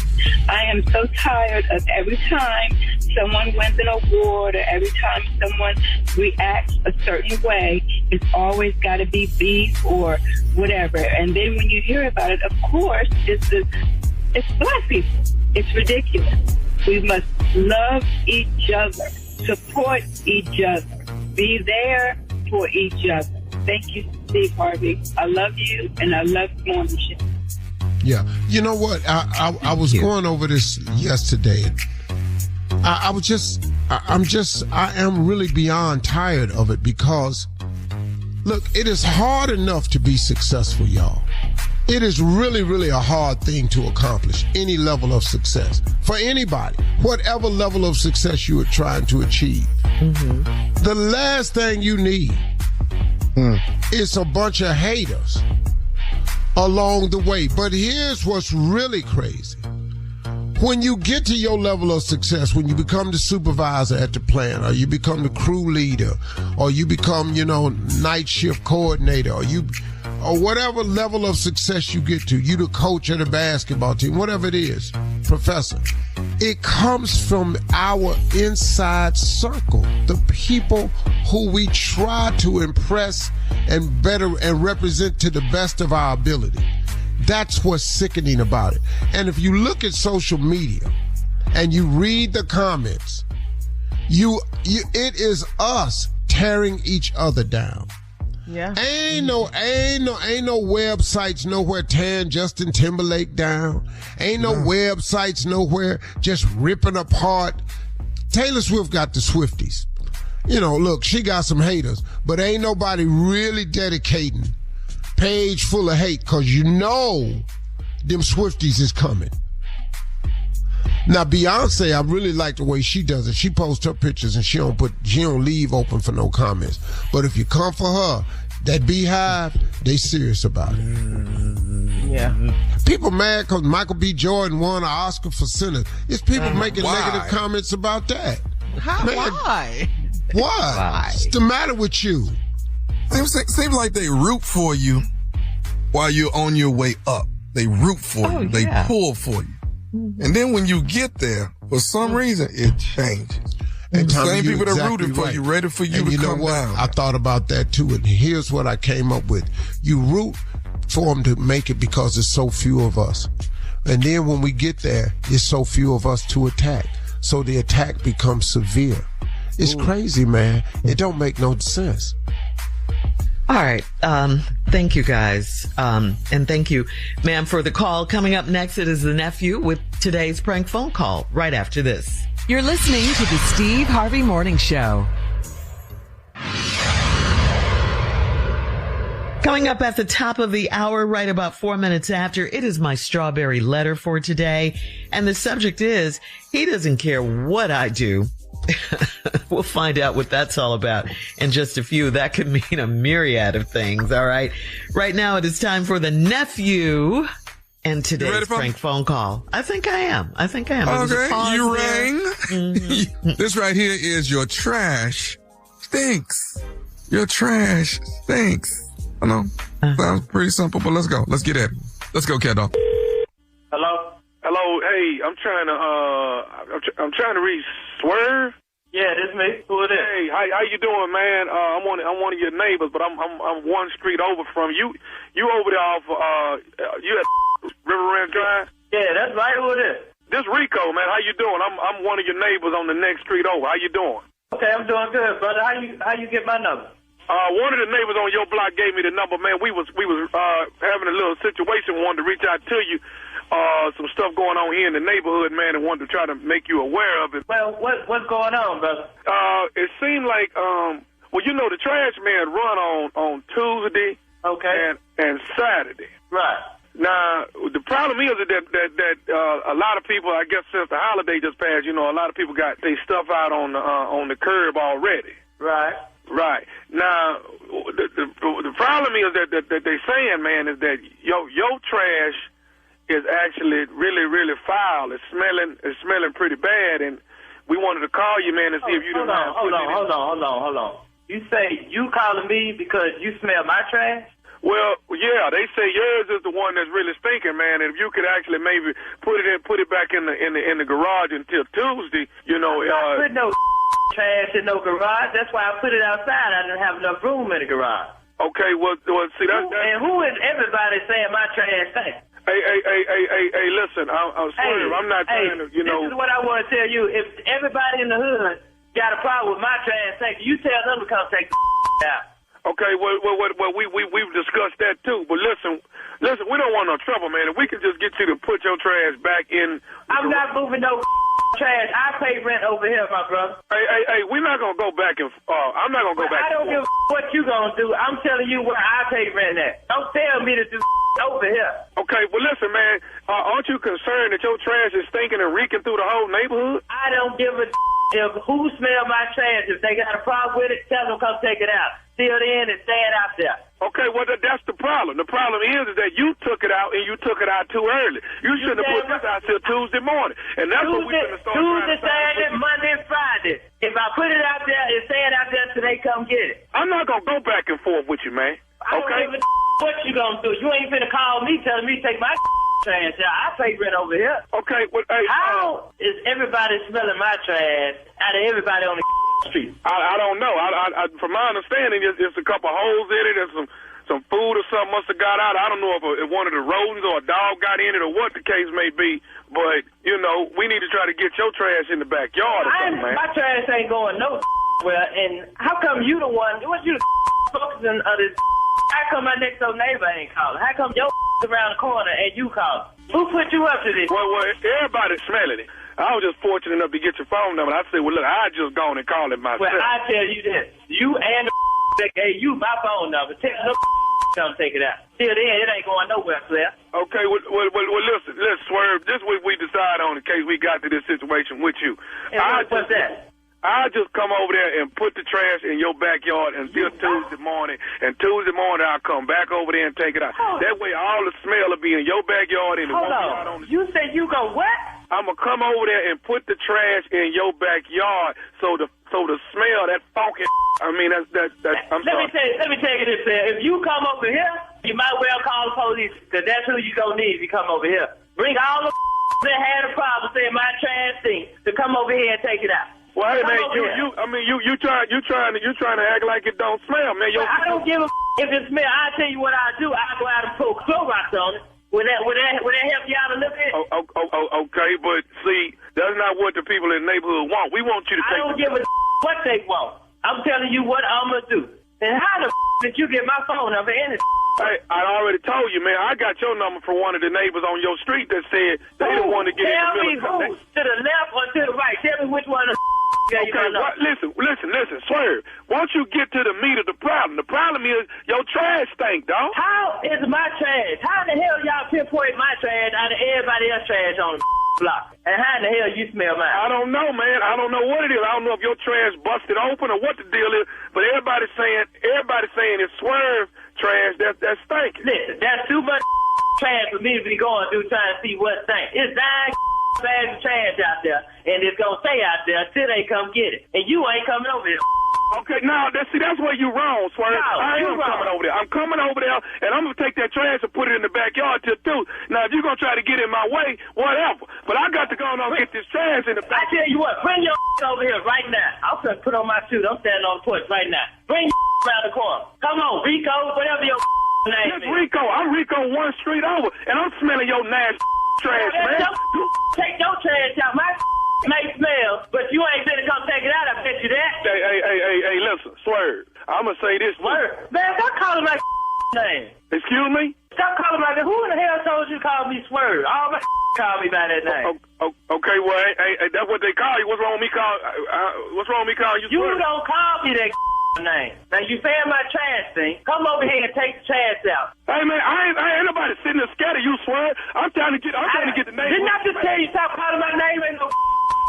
I am so tired of every time someone wins an award or every time someone reacts a certain way, it's always got to be beef or whatever. And then when you hear about it, of course, it's black people. It's ridiculous. We must love each other, support each other, be there for each other. Thank you, Steve Harvey. I love you, and I love the morning show. Yeah. You know what? I was going over this yesterday. I am really beyond tired of it because, look, it is hard enough to be successful, y'all. It is really, really a hard thing to accomplish any level of success for anybody, whatever level of success you are trying to achieve. Mm-hmm. The last thing you need is a bunch of haters along the way. But here's what's really crazy. When you get to your level of success, when you become the supervisor at the plant, or you become the crew leader, or you become, night shift coordinator, or you or whatever level of success you get to, you the coach of the basketball team, whatever it is, professor, it comes from our inside circle, the people who we try to impress and better and represent to the best of our ability. That's what's sickening about it. And if you look at social media and you read the comments, it is us tearing each other down. Yeah. Ain't no websites nowhere tearing Justin Timberlake down. Ain't no websites nowhere just ripping apart. Taylor Swift got the Swifties. You know, look, she got some haters, but ain't nobody really dedicating page full of hate, because you know them Swifties is coming. Now, Beyonce, I really like the way she does it. She posts her pictures and she don't leave open for no comments. But if you come for her, that beehive, they serious about it. Yeah. People mad because Michael B. Jordan won an Oscar for Sinners. It's people making negative comments about that. How? Man, why? What's the matter with you? Seems like they root for you while you're on your way up. They root for you. They pull for you. And then when you get there, for some reason, it changes. And the same people that rooted for you, ready for you to come down. I thought about that too, and here's what I came up with. You root for them to make it because there's so few of us. And then when we get there, there's so few of us to attack. So the attack becomes severe. It's crazy, man. It don't make no sense. All right. Thank you, guys. And thank you, ma'am, for the call. Coming up next, it is the nephew with today's prank phone call right after this. You're listening to the Steve Harvey Morning Show. Coming up at the top of the hour, right about 4 minutes after, it is my strawberry letter for today. And the subject is, he doesn't care what I do. We'll find out what that's all about in just a few. That could mean a myriad of things. All right. Right now it is time for the nephew and today's prank phone call. I think I am. Okay. You rang. Mm-hmm. This right here is your trash stinks. Your trash stinks. I know. Sounds pretty simple, but let's go. Let's get at it. Let's go, Cat Dog. Hello. Hey, I'm trying to reach Swerve. Yeah, this me. Who it is? Hey, how you doing, man? I'm one of your neighbors, but I'm one street over from you. You over there off you at River Ranch Drive? Yeah, that's right. Who it is? This Rico, man. How you doing? I'm one of your neighbors on the next street over. How you doing? Okay, I'm doing good, brother. How you get my number? One of the neighbors on your block gave me the number, man. We was having a little situation. Wanted to reach out to you. Some stuff going on here in the neighborhood, man, and wanted to try to make you aware of it. Well, what's going on, brother? It seemed like, the trash man run on Tuesday, okay, and Saturday. Right. Now, the problem is that a lot of people, I guess since the holiday just passed, a lot of people got their stuff out on the curb already. Right. Right. Now, the problem is that they're saying, man, is that your trash is actually really, really foul. It's smelling pretty bad, and we wanted to call you, man, and see if you didn't mind. Hold on. You say you calling me because you smell my trash? Well, yeah, they say yours is the one that's really stinking, man. And if you could actually maybe put it back in the garage until Tuesday, I'm not putting no trash in no garage. That's why I put it outside. I didn't have enough room in the garage. Okay, well, see that. And who is everybody saying my trash stinks? Hey, listen, I'm sorry. I'm not trying to, This is what I want to tell you. If everybody in the hood got a problem with my trash stinking, you tell them to come take the out. Okay, well, we've discussed that too. But listen, we don't want no trouble, man. If we can just get you to put your trash back in. I'm not moving no trash. I pay rent over here, my brother. Hey, we're not gonna go back and. I'm not gonna go back. I don't give a what you gonna do. I'm telling you where I pay rent at. Don't tell me to do over here. Okay, well, listen, man. Aren't you concerned that your trash is stinking and reeking through the whole neighborhood? I don't give a if who smell my trash. If they got a problem with it, tell them come take it out. Seal it in and stand out there. Okay, well, that's the problem. The problem is that you took it out and you took it out too early. You shouldn't have put this out till Tuesday morning. And that's what we're going to start Tuesday, Saturday, Monday, and Friday. If I put it out there and stand out there till they come get it. I'm not going to go back and forth with you, man. I don't give a what you gonna do. You ain't finna call me telling me to take my trash out. I take rent over here. Okay, well, hey, how is everybody smelling my trash out of everybody on the street? I don't know. I from my understanding, there's a couple holes in it and some food or something must have got out. I don't know if one of the rodents or a dog got in it or what the case may be, but, you know, we need to try to get your trash in the backyard or something, man. My trash ain't going nowhere, and how come you the one, what you focusing on this? How come my next door neighbor ain't calling? How come your around the corner and you calling? Who put you up to this? Well, everybody's smelling it. I was just fortunate enough to get your phone number. I said, well, look, I just gone and called it myself. Well, I tell you this. You and the that gave you my phone number. Tell no come take it out. Till then, it ain't going nowhere, Claire. Okay, well, listen, let's swerve. This week we decide on in case we got to this situation with you. What's that? I'll just come over there and put the trash in your backyard until Tuesday morning. And Tuesday morning, I'll come back over there and take it out. That way, all the smell will be in your backyard and it won't be out on the... You said you go what? I'm going to come over there and put the trash in your backyard so the smell, that funky... I mean, I'm sorry. Let me tell you this, man. If you come over here, you might well call the police, because that's who you gonna need if you come over here. Bring all the that had a problem saying my trash thing to come over here and take it out. Well, hey, man, you trying to act like it don't smell, man. I don't give a if it smell. I tell you what I do. I go out and put Clorox on it. Would that help you out a little bit? Okay, but see, that's not what the people in the neighborhood want. We want you to take. I don't give a what they want. I'm telling you what I'm gonna do. And how the did you get my phone number in it? Hey, I already told you, man. I got your number from one of the neighbors on your street that said they didn't want to get in the middle. Tell me who, to the left or to the right. Tell me which one of gave you my number. Listen, swerve. Once you get to the meat of the problem is your trash stink, dog. How is my trash? How the hell y'all pinpoint my trash out of everybody else's trash on the block? And how in the hell you smell mine? I don't know, man. I don't know what it is. I don't know if your trash busted open or what the deal is. But everybody's saying it's swerve trash that stinking. Listen, that's too much trash for me to be going through trying to see what stinks. It's 9 bags of trash out there, and it's gonna stay out there till they come get it. And you ain't coming over here. Okay, now that's where you wrong, Swerve. I am coming over there. I'm coming over there, and I'm gonna take that trash and put it in the backyard till 2. Now, if you're gonna try to get in my way, whatever. But I got to go and get this trash in the back. I tell you what, bring your over here right now. I'm gonna put on my suit. I'm standing on the porch right now. Bring your around the corner. Come on, Rico, whatever your name is. Rico. I'm Rico 1 street over, and I'm smelling your nasty trash, man. Take your trash out. My may smell, but you ain't gonna come take it out. I bet you that. Hey, listen, Swerve. I'm gonna say this. Swerve, man, stop calling my name. Excuse me? Stop calling my name. Who in the hell told you to call me Swerve? All my call me by that name. Okay, well, hey, that's what they call you. What's wrong with me calling you Swerve? You don't call me that name. Now you saying my trash thing. Come over here and take the trash out. Hey man, I ain't nobody sitting there scared of you, Swerve. I'm trying to get the name. Didn't I just tell you stop calling my name? Ain't no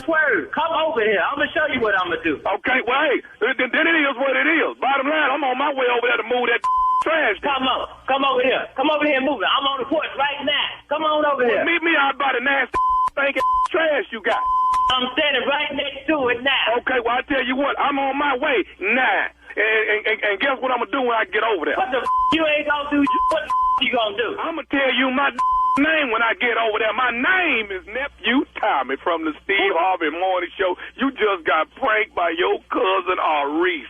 Swerve. Come over here. I'm gonna show you what I'm gonna do. Okay, well hey, then it is what it is. Bottom line, I'm on my way over there to move that trash. Come over here. Come over here and move it. I'm on the porch right now. Come on over here. Meet me out by the nasty stinking trash you got. I'm standing right next to it now. Okay, well, I tell you what, I'm on my way now. And guess what I'm going to do when I get over there? What the you ain't going to do? What the you going to do? I'm going to tell you my name when I get over there. My name is Nephew Tommy from the Steve Harvey Morning Show. You just got pranked by your cousin, Reese.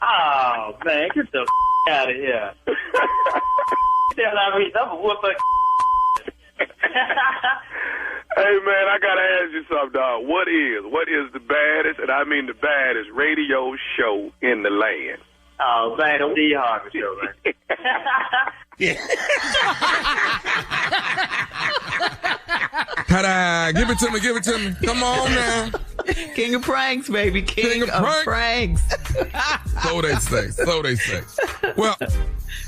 Oh, man, get the out of here. Tell Reese, I'm a whoop. Hey, man, I got to ask you something, dog. What is the baddest, and I mean the baddest, radio show in the land? Oh, man, the Steve Harvey Show, man. Ta-da! Give it to me. Come on now. King of pranks, baby. King of pranks. So they say. Well,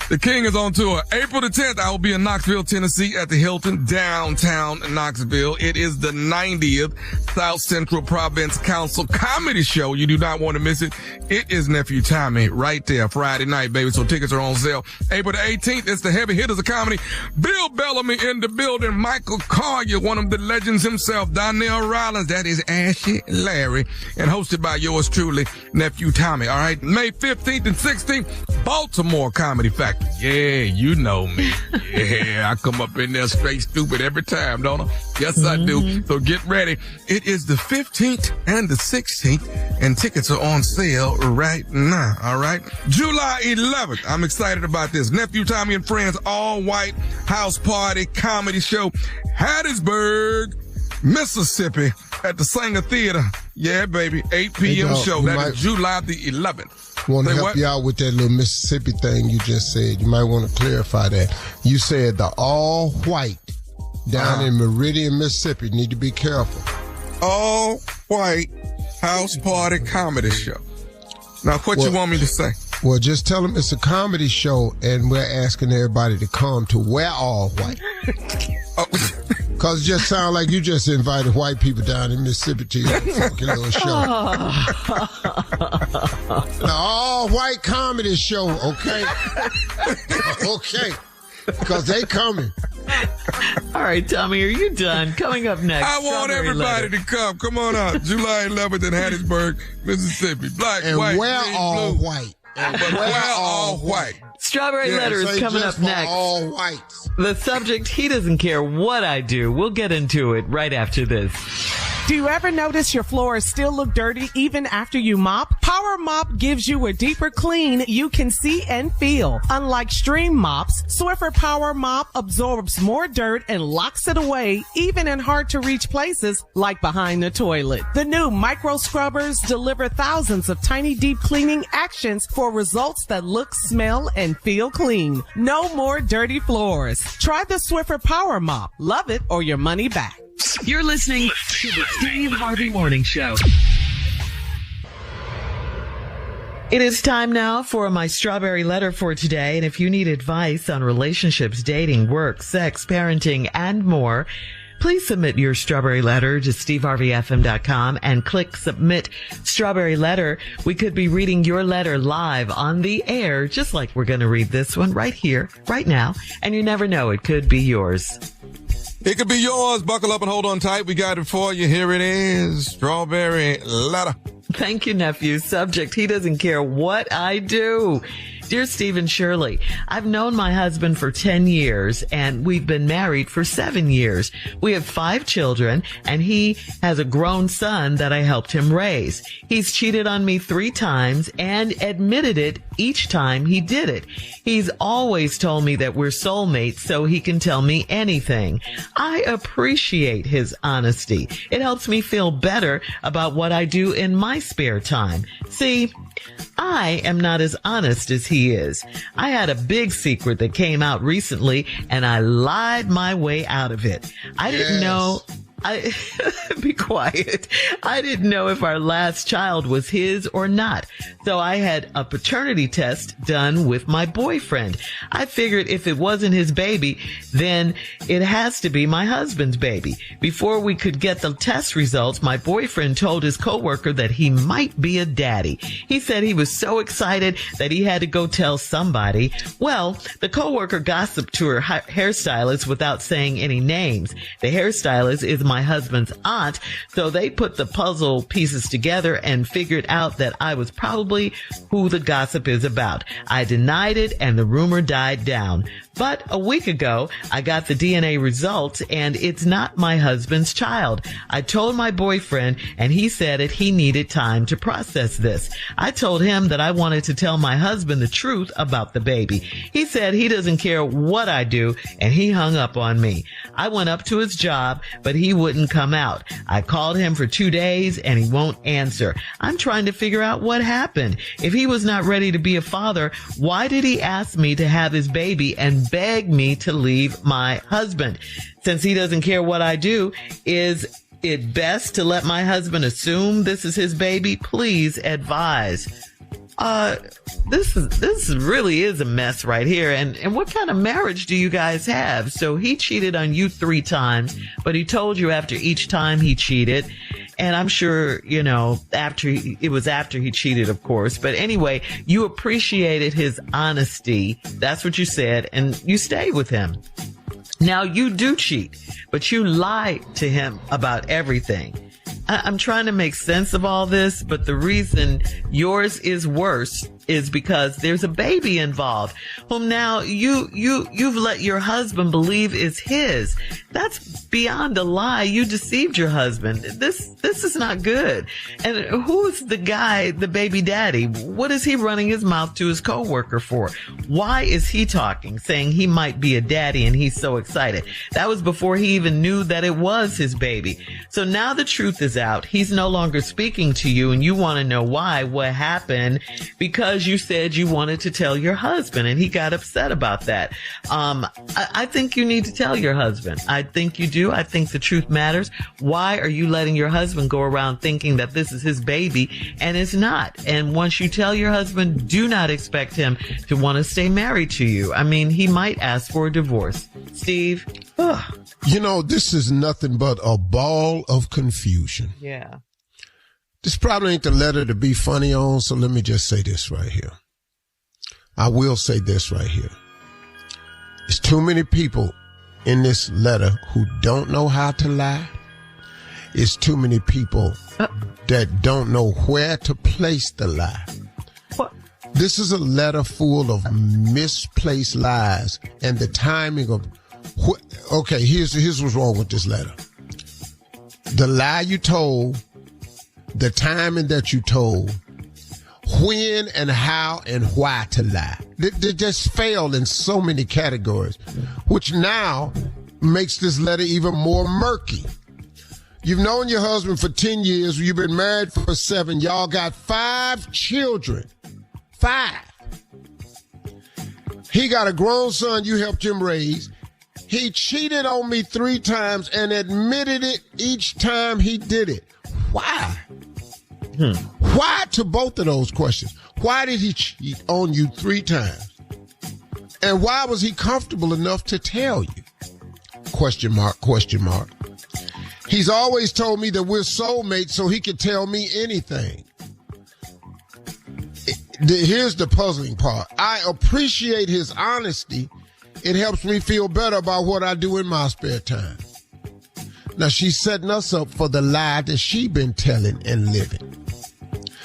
The King is on tour. April the 10th, I will be in Knoxville, Tennessee at the Hilton, downtown Knoxville. It is the 90th South Central Province Council Comedy Show. You do not want to miss it. It is Nephew Tommy right there Friday night, baby. So tickets are on sale. April the 18th, it's the Heavy Hitters of Comedy. Bill Bellamy in the building. Michael Collier, one of the legends himself. Donnell Rollins, that is Ashy Larry. And hosted by yours truly, Nephew Tommy. All right. May 15th and 16th, Baltimore Comedy Factory. Yeah, you know me. Yeah, I come up in there straight stupid every time, don't I? Yes, I do. So get ready. It is the 15th and the 16th, and tickets are on sale right now. All right. July 11th. I'm excited about this. Nephew Tommy and Friends all-white house party comedy show, Hattiesburg, Mississippi, at the Sanger Theater. Yeah, baby. 8 p.m. show. That is July the 11th. Want to help you out with that little Mississippi thing you just said. You might want to clarify that. You said the all white down in Meridian, Mississippi. Need to be careful. All white house party comedy show. Now, what you want me to say? Well, just tell them it's a comedy show and we're asking everybody to come to wear all white. Because it just sounds like you just invited white people down in Mississippi to your funky little show. The all-white comedy show, okay? Okay. Because they coming. All right, Tommy, are you done? Coming up next. I want everybody to come. Come on out. July 11th in Hattiesburg, Mississippi. Black, and white, wear green, all blue. white. But wear all white. Strawberry Letter is coming up next. All whites. The subject, he doesn't care what I do. We'll get into it right after this. Do you ever notice your floors still look dirty even after you mop? Power Mop gives you a deeper clean you can see and feel. Unlike stream mops, Swiffer Power Mop absorbs more dirt and locks it away even in hard to reach places like behind the toilet. The new micro scrubbers deliver thousands of tiny deep cleaning actions for results that look, smell, and feel clean. No more dirty floors. Try the Swiffer Power Mop. Love it or your money back. You're listening to the Steve Harvey Morning Show. It is time now for my Strawberry Letter for today. And if you need advice on relationships, dating, work, sex, parenting, and more, please submit your Strawberry Letter to steveharveyfm.com and click Submit Strawberry Letter. We could be reading your letter live on the air, just like we're going to read this one right here, right now. And you never know, it could be yours. It could be yours. Buckle up and hold on tight. We got it for you. Here it is. Strawberry Letter. Thank you, nephew. Subject, he doesn't care what I do. Dear Steve and Shirley, I've known my husband for 10 years and we've been married for 7 years. We have 5 children and he has a grown son that I helped him raise. He's cheated on me 3 times and admitted it each time he did it. He's always told me that we're soulmates so he can tell me anything. I appreciate his honesty. It helps me feel better about what I do in my spare time. See, I am not as honest as he is. I had a big secret that came out recently and I lied my way out of it. I didn't know. Be quiet. I didn't know if our last child was his or not. So I had a paternity test done with my boyfriend. I figured if it wasn't his baby, then it has to be my husband's baby. Before we could get the test results, my boyfriend told his coworker that he might be a daddy. He said he was so excited that he had to go tell somebody. Well, the coworker gossiped to her hairstylist without saying any names. The hairstylist is my husband's aunt, so they put the puzzle pieces together and figured out that I was probably who the gossip is about. I denied it and the rumor died down. But a week ago, I got the DNA results and it's not my husband's child. I told my boyfriend and he said that he needed time to process this. I told him that I wanted to tell my husband the truth about the baby. He said he doesn't care what I do and he hung up on me. I went up to his job, but he wouldn't come out. I called him for 2 days and he won't answer. I'm trying to figure out what happened. If he was not ready to be a father, why did he ask me to have his baby and beg me to leave my husband? Since he doesn't care what I do, is it best to let my husband assume this is his baby? Please advise. This really is a mess right here. And what kind of marriage do you guys have? So he cheated on you 3 times, but he told you after each time he cheated. And I'm sure, after he cheated, of course. But anyway, you appreciated his honesty. That's what you said. And you stayed with him. Now you do cheat, but you lie to him about everything. I'm trying to make sense of all this, but the reason yours is worse is because there's a baby involved, whom now you've let your husband believe is his. That's beyond a lie. You deceived your husband. This is not good. And who is the guy, the baby daddy? What is he running his mouth to his coworker for? Why is he talking, saying he might be a daddy and he's so excited? That was before he even knew that it was his baby. So now the truth is out. He's no longer speaking to you and you want to know why, what happened, because you said you wanted to tell your husband and he got upset about that. I think you need to tell your husband. I think you do. I think the truth matters. Why are you letting your husband go around thinking that this is his baby and it's not? And once you tell your husband, do not expect him to want to stay married to you. I mean, he might ask for a divorce. Steve? This is nothing but a ball of confusion. Yeah. This probably ain't the letter to be funny on, so let me just say this right here. I will say this right here. There's too many people in this letter who don't know how to lie. It's too many people that don't know where to place the lie. What? This is a letter full of misplaced lies and the timing of... Okay, here's what's wrong with this letter. The lie you told, the timing that you told, when and how and why to lie. They just failed in so many categories, which now makes this letter even more murky. You've known your husband for 10 years. You've been married for 7. Y'all got 5 children. 5. He got a grown son you helped him raise. He cheated on me 3 times and admitted it each time he did it. Why? Why to both of those questions? Why did he cheat on you 3 times? And why was he comfortable enough to tell you? Question mark, question mark. He's always told me that we're soulmates so he could tell me anything. Here's the puzzling part. I appreciate his honesty. It helps me feel better about what I do in my spare time. Now, she's setting us up for the lie that she been telling and living.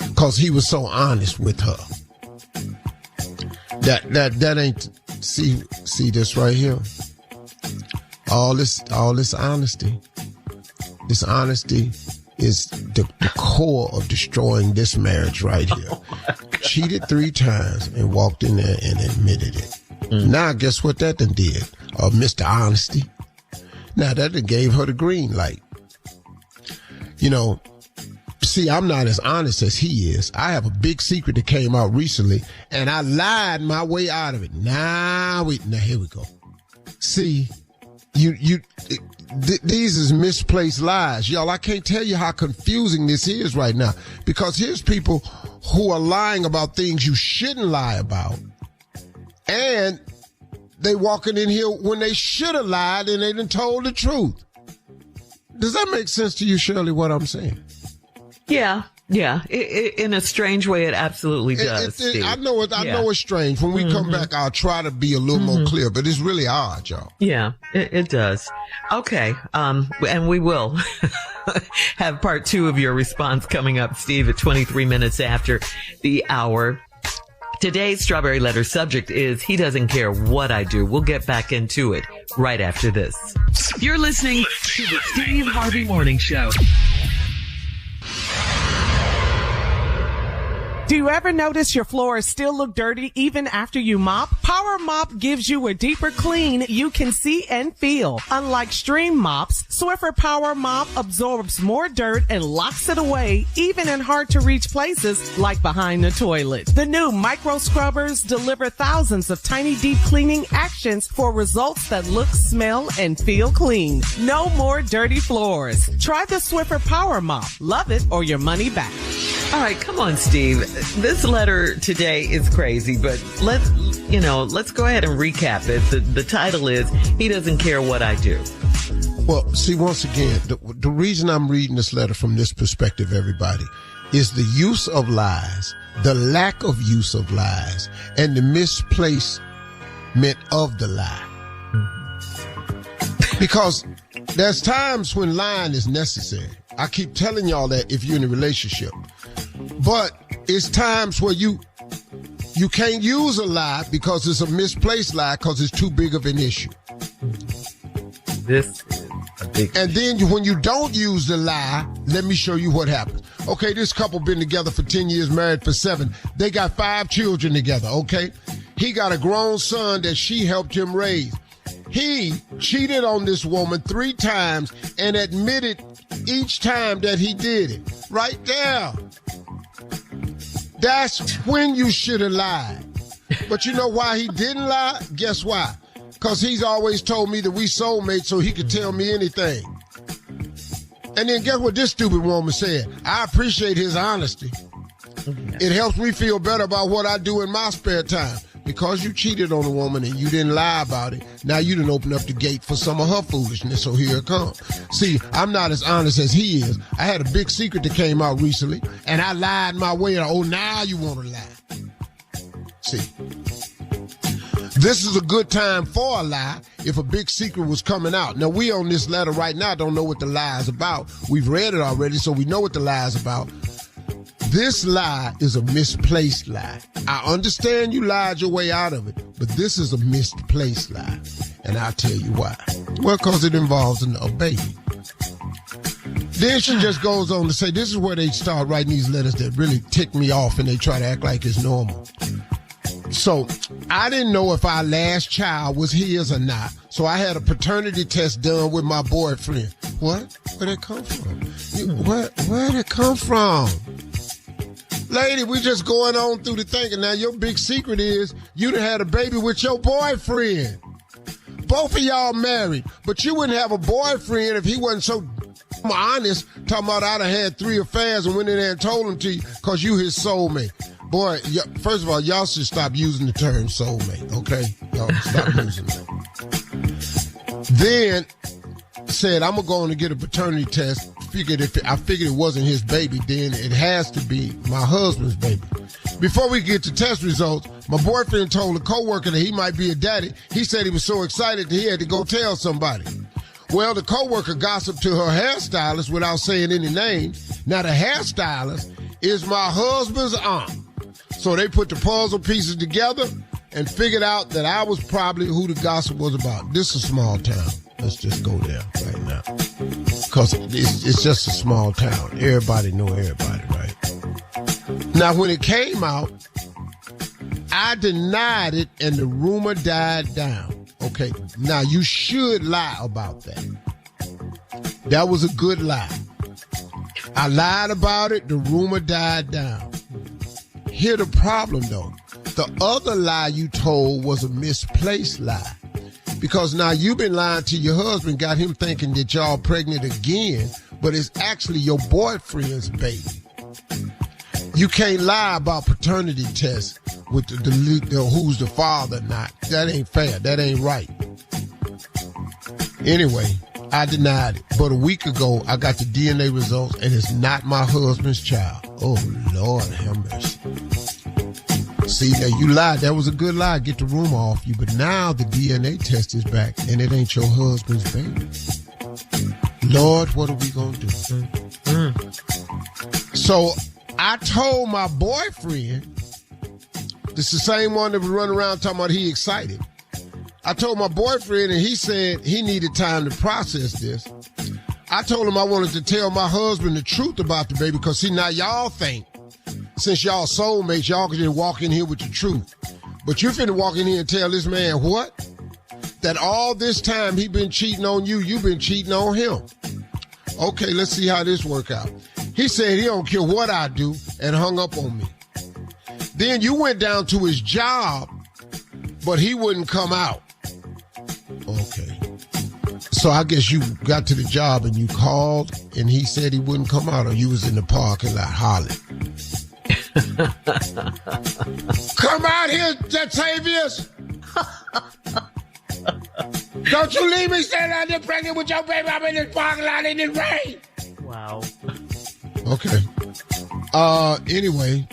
Because he was so honest with her. That ain't... See this right here? All this honesty. This honesty is the core of destroying this marriage right here. Cheated 3 times and walked in there and admitted it. Now, guess what that done did? Mr. Honesty. Now, that done gave her the green light. See, I'm not as honest as he is. I have a big secret that came out recently, and I lied my way out of it. Now here we go. See, these is misplaced lies. Y'all, I can't tell you how confusing this is right now, because here's people who are lying about things you shouldn't lie about. And they walking in here when they should have lied and they done told the truth. Does that make sense to you, Shirley, what I'm saying? Yeah. In a strange way, it absolutely does. I know it's strange. When we come back, I'll try to be a little more clear, but it's really odd, y'all. Yeah, it does. Okay. And we will have part 2 of your response coming up, Steve, at 23 minutes after the hour. Today's Strawberry Letter subject is, he doesn't care what I do. We'll get back into it right after this. You're listening to the Steve Harvey Morning Show. Do you ever notice your floors still look dirty even after you mop? Power Mop gives you a deeper clean you can see and feel. Unlike Stream Mops, Swiffer Power Mop absorbs more dirt and locks it away, even in hard-to-reach places like behind the toilet. The new micro scrubbers deliver thousands of tiny deep cleaning actions for results that look, smell, and feel clean. No more dirty floors. Try the Swiffer Power Mop. Love it or your money back. All right, come on, Steve. This letter today is crazy, but let's go ahead and recap it. The title is, He Doesn't Care What I Do. Well, see, once again, the reason I'm reading this letter from this perspective, everybody, is the use of lies, the lack of use of lies, and the misplacement of the lie. Because there's times when lying is necessary. I keep telling y'all that if you're in a relationship. But it's times where you can't use a lie because it's a misplaced lie because it's too big of an issue. This is a big And then when you don't use the lie, let me show you what happens. Okay, this couple been together for 10 years, married for 7. They got 5 children together, okay? He got a grown son that she helped him raise. He cheated on this woman 3 times and admitted each time that he did it. Right there. That's when you should have lied. But you know why he didn't lie? Guess why? Because he's always told me that we soulmates so he could tell me anything. And then guess what this stupid woman said? I appreciate his honesty. It helps me feel better about what I do in my spare time. Because you cheated on a woman and you didn't lie about it, now you done opened up the gate for some of her foolishness, so here it comes. See, I'm not as honest as he is. I had a big secret that came out recently, and I lied my way out. Oh, now you want to lie. See, this is a good time for a lie if a big secret was coming out. Now, we on this letter right now don't know what the lie is about. We've read it already, so we know what the lie is about. This lie is a misplaced lie. I understand you lied your way out of it, but this is a misplaced lie. And I'll tell you why. Well, because it involves a baby. Then she just goes on to say, this is where they start writing these letters that really tick me off and they try to act like it's normal. So I didn't know if our last child was his or not. So I had a paternity test done with my boyfriend. What? Where'd it come from? Where'd it come from? Lady, we just going on through the thing, and now your big secret is you done had a baby with your boyfriend. Both of y'all married, but you wouldn't have a boyfriend if he wasn't so honest, talking about I done had 3 affairs and went in there and told him to you because you his soulmate. Boy, first of all, y'all should stop using the term soulmate, okay? Y'all stop using it. Then said, I'm going to go on and get a paternity test. I figured it wasn't his baby, then it has to be my husband's baby. Before we get to test results, my boyfriend told a coworker that he might be a daddy. He said he was so excited that he had to go tell somebody. Well, the coworker gossiped to her hairstylist without saying any names. Now, the hairstylist is my husband's aunt. So they put the puzzle pieces together and figured out that I was probably who the gossip was about. This is a small town. Let's just go there right now. Because it's just a small town. Everybody know everybody, right? Now, when it came out, I denied it and the rumor died down. Okay, now you should lie about that. That was a good lie. I lied about it, the rumor died down. Here's the problem, though. The other lie you told was a misplaced lie. Because now you've been lying to your husband, got him thinking that y'all pregnant again, but it's actually your boyfriend's baby. You can't lie about paternity tests with the who's the father or not. That ain't fair. That ain't right. Anyway, I denied it. But a week ago, I got the DNA results, and it's not my husband's child. Oh, Lord have mercy. See, now you lied. That was a good lie. Get the rumor off you. But now the DNA test is back, and it ain't your husband's baby. Lord, what are we going to do? So I told my boyfriend, this is the same one that was running around talking about he excited. I told my boyfriend, and he said he needed time to process this. I told him I wanted to tell my husband the truth about the baby because, see, now y'all think, since y'all soulmates, y'all can just walk in here with the truth. But you finna walk in here and tell this man what? That all this time he been cheating on you, you been cheating on him. Okay, let's see how this work out. He said he don't care what I do and hung up on me. Then you went down to his job, but he wouldn't come out. Okay. So I guess you got to the job and you called and he said he wouldn't come out, or you was in the parking lot hollering. Come out here, Jatavius. Don't you leave me standing out there pregnant with your baby. I'm in this parking lot in this rain. Wow. Okay. Anyway,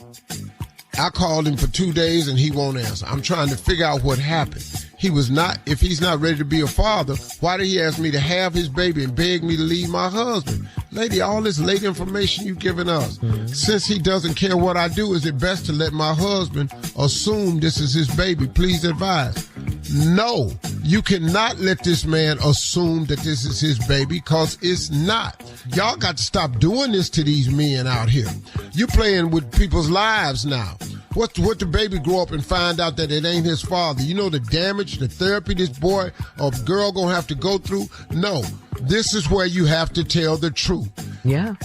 I called him for 2 days and he won't answer. I'm trying to figure out what happened. If he's not ready to be a father, why did he ask me to have his baby and beg me to leave my husband? Lady, all this late information you giving us. Since he doesn't care what I do, is it best to let my husband assume this is his baby? Please advise. No, you cannot let this man assume that this is his baby, because it's not. Y'all got to stop doing this to these men out here. You playing with people's lives now. What the baby grow up and find out that it ain't his father? You know the damage, the therapy this boy or girl gonna have to go through? No, this is where you have to tell the truth. Yeah.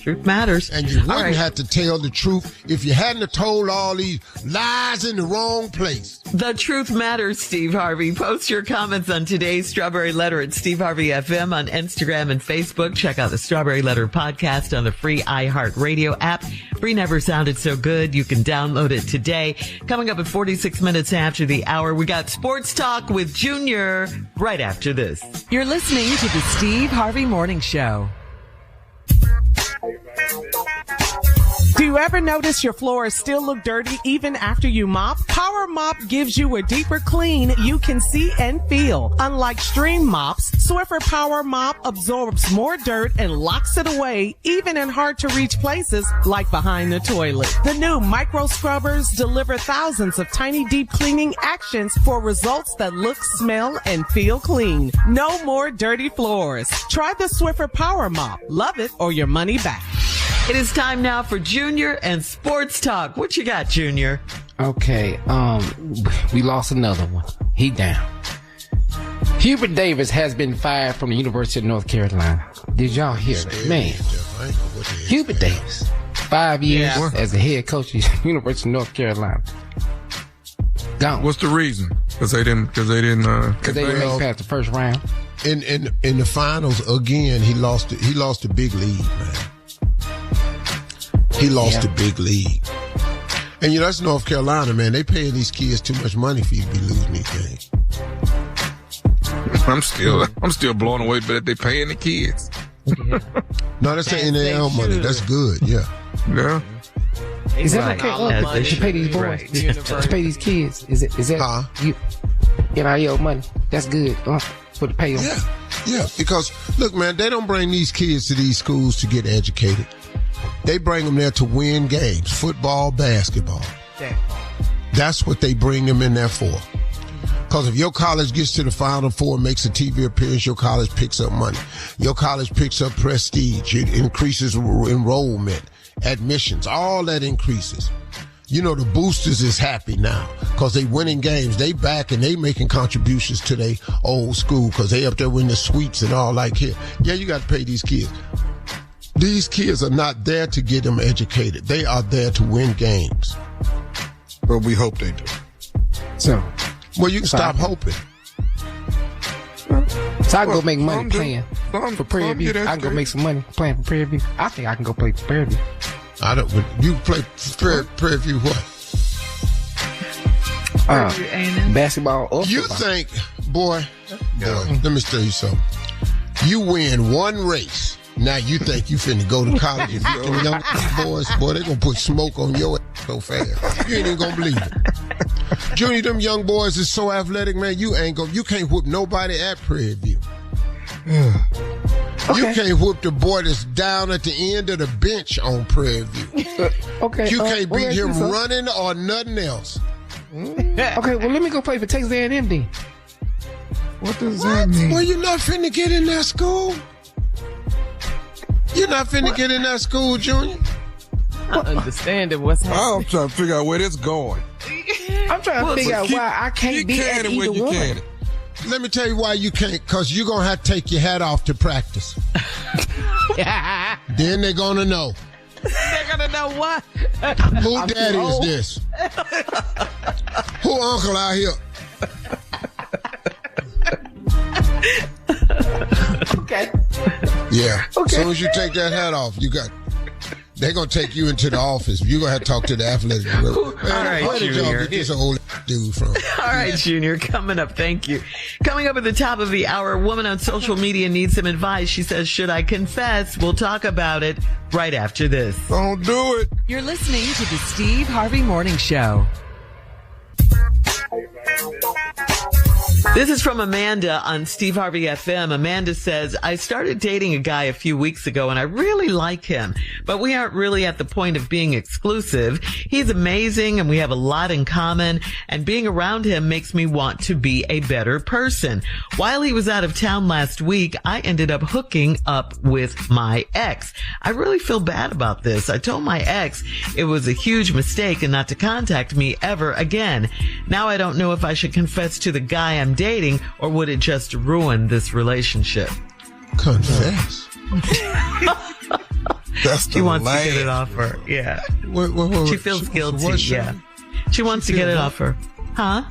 Truth matters. And you wouldn't have to tell the truth if you hadn't have told all these lies in the wrong place. The truth matters, Steve Harvey. Post your comments on today's Strawberry Letter at Steve Harvey FM on Instagram and Facebook. Check out the Strawberry Letter podcast on the free iHeartRadio app. Free never sounded so good. You can download it today. Coming up at 46 minutes after the hour, we got Sports Talk with Junior right after this. You're listening to the Steve Harvey Morning Show. Do you ever notice your floors still look dirty even after you mop? Power Mop gives you a deeper clean you can see and feel. Unlike stream mops, Swiffer Power Mop absorbs more dirt and locks it away even in hard to reach places like behind the toilet. The new micro scrubbers deliver thousands of tiny deep cleaning actions for results that look, smell, and feel clean. No more dirty floors. Try the Swiffer Power Mop. Love it or your money back. It is time now for Junior and Sports Talk. What you got, Junior? Okay, we lost another one. He down. Hubert Davis has been fired from the University of North Carolina. Did y'all hear that? Man, Hubert Davis, 5 years as the head coach of the University of North Carolina. Gone. What's the reason? Because they didn't make past the first round. In the finals again, he lost the big lead, man. He lost the big league. And that's North Carolina, man. They paying these kids too much money for you to be losing these games. I'm still blown away that they paying the kids. Yeah. No, that's the NAL money. That's good, yeah. Yeah. Is that okay to pay these boys? To pay these kids? Is that you NIL money? That's good for the pay them. Yeah, because look, man, they don't bring these kids to these schools to get educated. They bring them there to win games, football, basketball. That's what they bring them in there for. Because if your college gets to the Final Four, makes a TV appearance, your college picks up money. Your college picks up prestige. It increases enrollment, admissions, all that increases. The boosters is happy now because they winning games. They back and they making contributions to their old school because they up there winning the suites and all like here. Yeah, you got to pay these kids. These kids are not there to get them educated. They are there to win games. But we hope they do. So, well, you can stop hoping. So I can go make money playing for Prairie View. I can go make some money playing for Prairie View. I think I can go play for Prairie View. I don't. You play Prairie View what? Basketball or you football. Think, boy, let me tell you something. You win one race. Now you think you finna go to college and beat them young boys? Boy, they gonna put smoke on your ass so fast. You ain't even gonna believe it. Junior, them young boys is so athletic, man. You can't whoop nobody at Prairie View. You can't whoop the boy that's down at the end of the bench on Prairie View. You can't beat him running or nothing else. Okay, well, let me go play for Texas A&M then. What does that mean? Well, you're not finna get in that school. You're not finna get in that school, Junior. I understand what's happening. I'm trying to figure out where this going. I'm trying to figure out why I can't be at either one. Let me tell you why you can't, because you're going to have to take your hat off to practice. Then they're going to know. They're going to know what? Who daddy is this? Who uncle out here? Yeah. Okay. As soon as you take that hat off, they're going to take you into the office. You're going to have to talk to the athletic director. All right, where did y'all Junior. get this old dude from? All right, Junior, coming up. Thank you. Coming up at the top of the hour, a woman on social media needs some advice. She says, should I confess? We'll talk about it right after this. Don't do it. You're listening to the Steve Harvey Morning Show. This is from Amanda on Steve Harvey FM. Amanda says, I started dating a guy a few weeks ago and I really like him, but we aren't really at the point of being exclusive. He's amazing and we have a lot in common, and being around him makes me want to be a better person. While he was out of town last week, I ended up hooking up with my ex. I really feel bad about this. I told my ex it was a huge mistake and not to contact me ever again. Now I don't know if I should confess to the guy I'm dating, or would it just ruin this relationship? Confess. That's She wants to get it off her. Yeah. What? She feels guilty. What, Yeah. She wants to get it off her. Huh?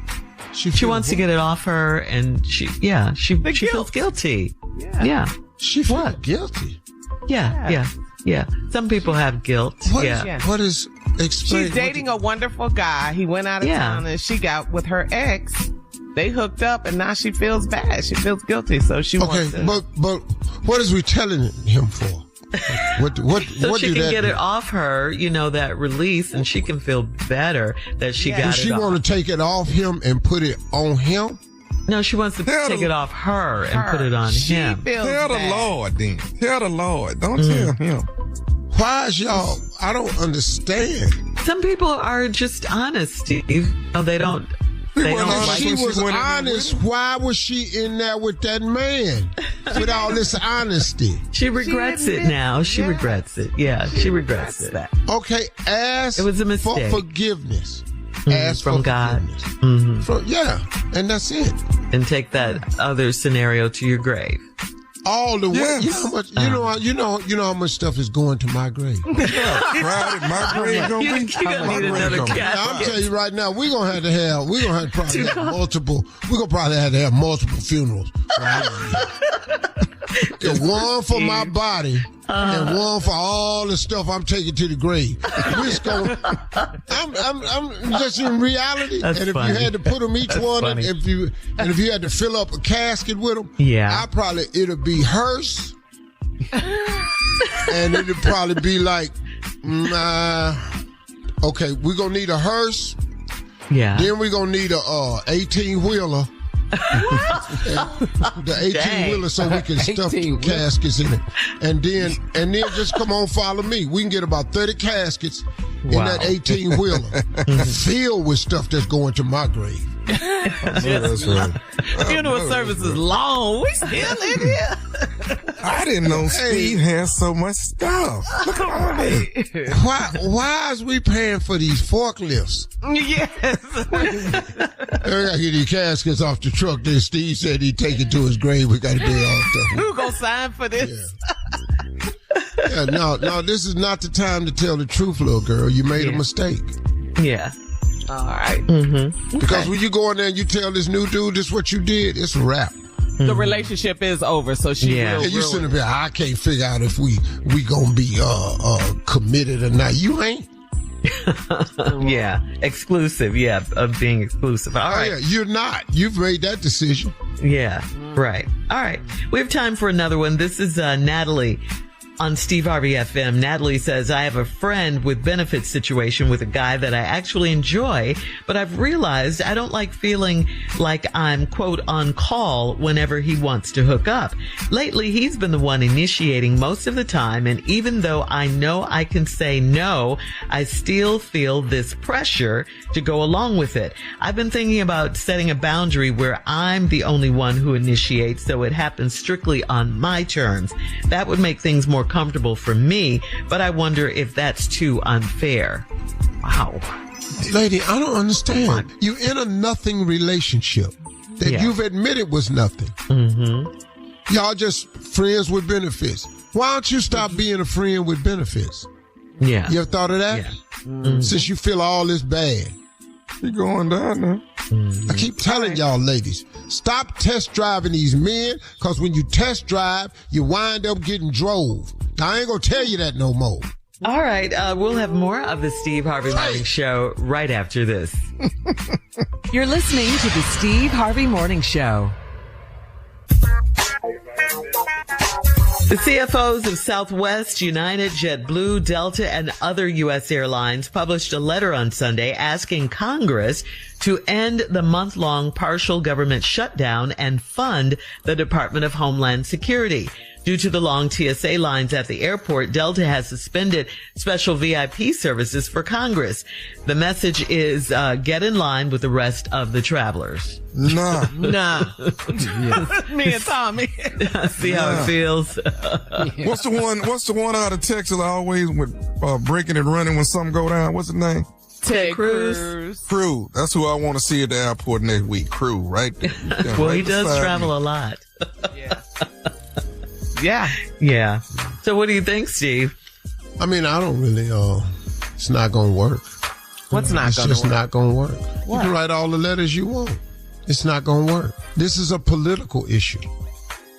She wants to get it off her, and she feels guilty. Yeah. She feels guilty. Yeah. Some people have guilt. What is explain? She's dating a wonderful guy. He went out of town and she got with her ex. They hooked up and now she feels bad. She feels guilty, so she wants to. but what is we telling him for? What So she can get it off her, that release, and she can feel better that she got it off. Does she want to take it off him and put it on him? No, she wants to take it off her and put it on him. Tell the Lord then. Tell the Lord. Don't tell him. Why is y'all? I don't understand. Some people are just honest, Steve. No, they don't. If she was honest, why was she in there with that man with all this honesty? She regrets it now. She regrets it. Yeah, she regrets it. Okay, ask it was a mistake. For forgiveness. Ask from God. Mm-hmm. And that's it. And take that other scenario to your grave. All the way. You know how much? You know how much stuff is going to my grave. My grave gonna be. You don't need another casket. I'm telling you right now, we're gonna have to probably have multiple. We're gonna probably have to have multiple funerals. One for my body and one for all the stuff I'm taking to the grave. We're just gonna, I'm just in reality. That's and if funny. you had to put them each one, if you had to fill up a casket with them, it'll be hearse, and it'll probably be like, okay, we're gonna need a hearse. Yeah. Then we're gonna need a 18-wheeler. The 18-wheeler so we can stuff the caskets in it. And then just come on, follow me. We can get about 30 caskets in that 18-wheeler filled with stuff that's going to my grave. That's right. Funeral service is long. We still in here. I didn't know Steve had so much stuff. Look at all that. Why is we paying for these forklifts? Yes. I gotta get these caskets off the truck. Then Steve said he'd take it to his grave. We gotta do all stuff. Who gonna sign for this? Yeah, no, this is not the time to tell the truth, little girl. You made a mistake. Yeah. All right. Mm-hmm. Because when you go in there and you tell this new dude this what you did, it's a wrap. The relationship is over, so she will. And you sitting there, I can't figure out if we gonna be committed or not. You ain't. Yeah, exclusive. Yeah, of being exclusive. All right. Yeah, you're not. You've made that decision. Yeah, right. All right. We have time for another one. This is Natalie on Steve Harvey FM. Natalie says, I have a friend with benefits situation with a guy that I actually enjoy, but I've realized I don't like feeling like I'm, quote, on call whenever he wants to hook up. Lately, he's been the one initiating most of the time, and even though I know I can say no, I still feel this pressure to go along with it. I've been thinking about setting a boundary where I'm the only one who initiates, so it happens strictly on my terms. That would make things more comfortable for me, but I wonder if that's too unfair. Wow. Lady, I don't understand. You're in a nothing relationship that you've admitted was nothing. Mm-hmm. Y'all just friends with benefits. Why don't you stop being a friend with benefits? Yeah. You ever thought of that? Yeah. Mm-hmm. Since you feel all this bad. He going down now. I keep telling y'all ladies, stop test driving these men, because when you test drive, you wind up getting drove. Now, I ain't going to tell you that no more. All right. We'll have more of the Steve Harvey Morning Show right after this. You're listening to the Steve Harvey Morning Show. The CFOs of Southwest, United, JetBlue, Delta, and other U.S. airlines published a letter on Sunday asking Congress to end the month-long partial government shutdown and fund the Department of Homeland Security. Due to the long TSA lines at the airport, Delta has suspended special VIP services for Congress. The message is, get in line with the rest of the travelers. Nah. Me and Tommy. See how it feels? What's the one out of Texas always with breaking and running when something go down? What's his name? Ted Cruz. Crew. That's who I want to see at the airport next week. Crew, right? Well, he does travel a lot. Yeah. So what do you think, Steve? I mean, I don't really, it's not going to work. What's not going to work? It's just not going to work. What? You can write all the letters you want. It's not going to work. This is a political issue.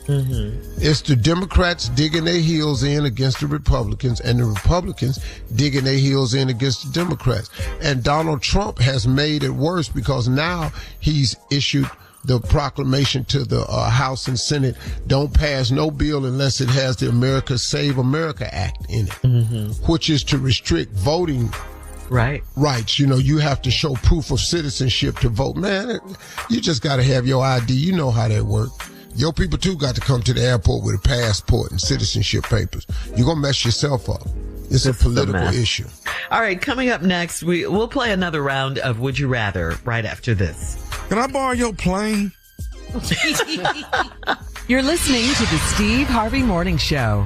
It's the Democrats digging their heels in against the Republicans, and the Republicans digging their heels in against the Democrats. And Donald Trump has made it worse, because now he's issued the proclamation to the House and Senate: don't pass no bill unless it has the America Save America Act in it, which is to restrict voting rights. You know, you have to show proof of citizenship to vote. Man, you just got to have your ID. You know how that works. Your people, too, got to come to the airport with a passport and citizenship papers. You're going to mess yourself up. It's a political issue. All right, coming up next, we'll play another round of Would You Rather right after this. Can I borrow your plane? You're listening to the Steve Harvey Morning Show.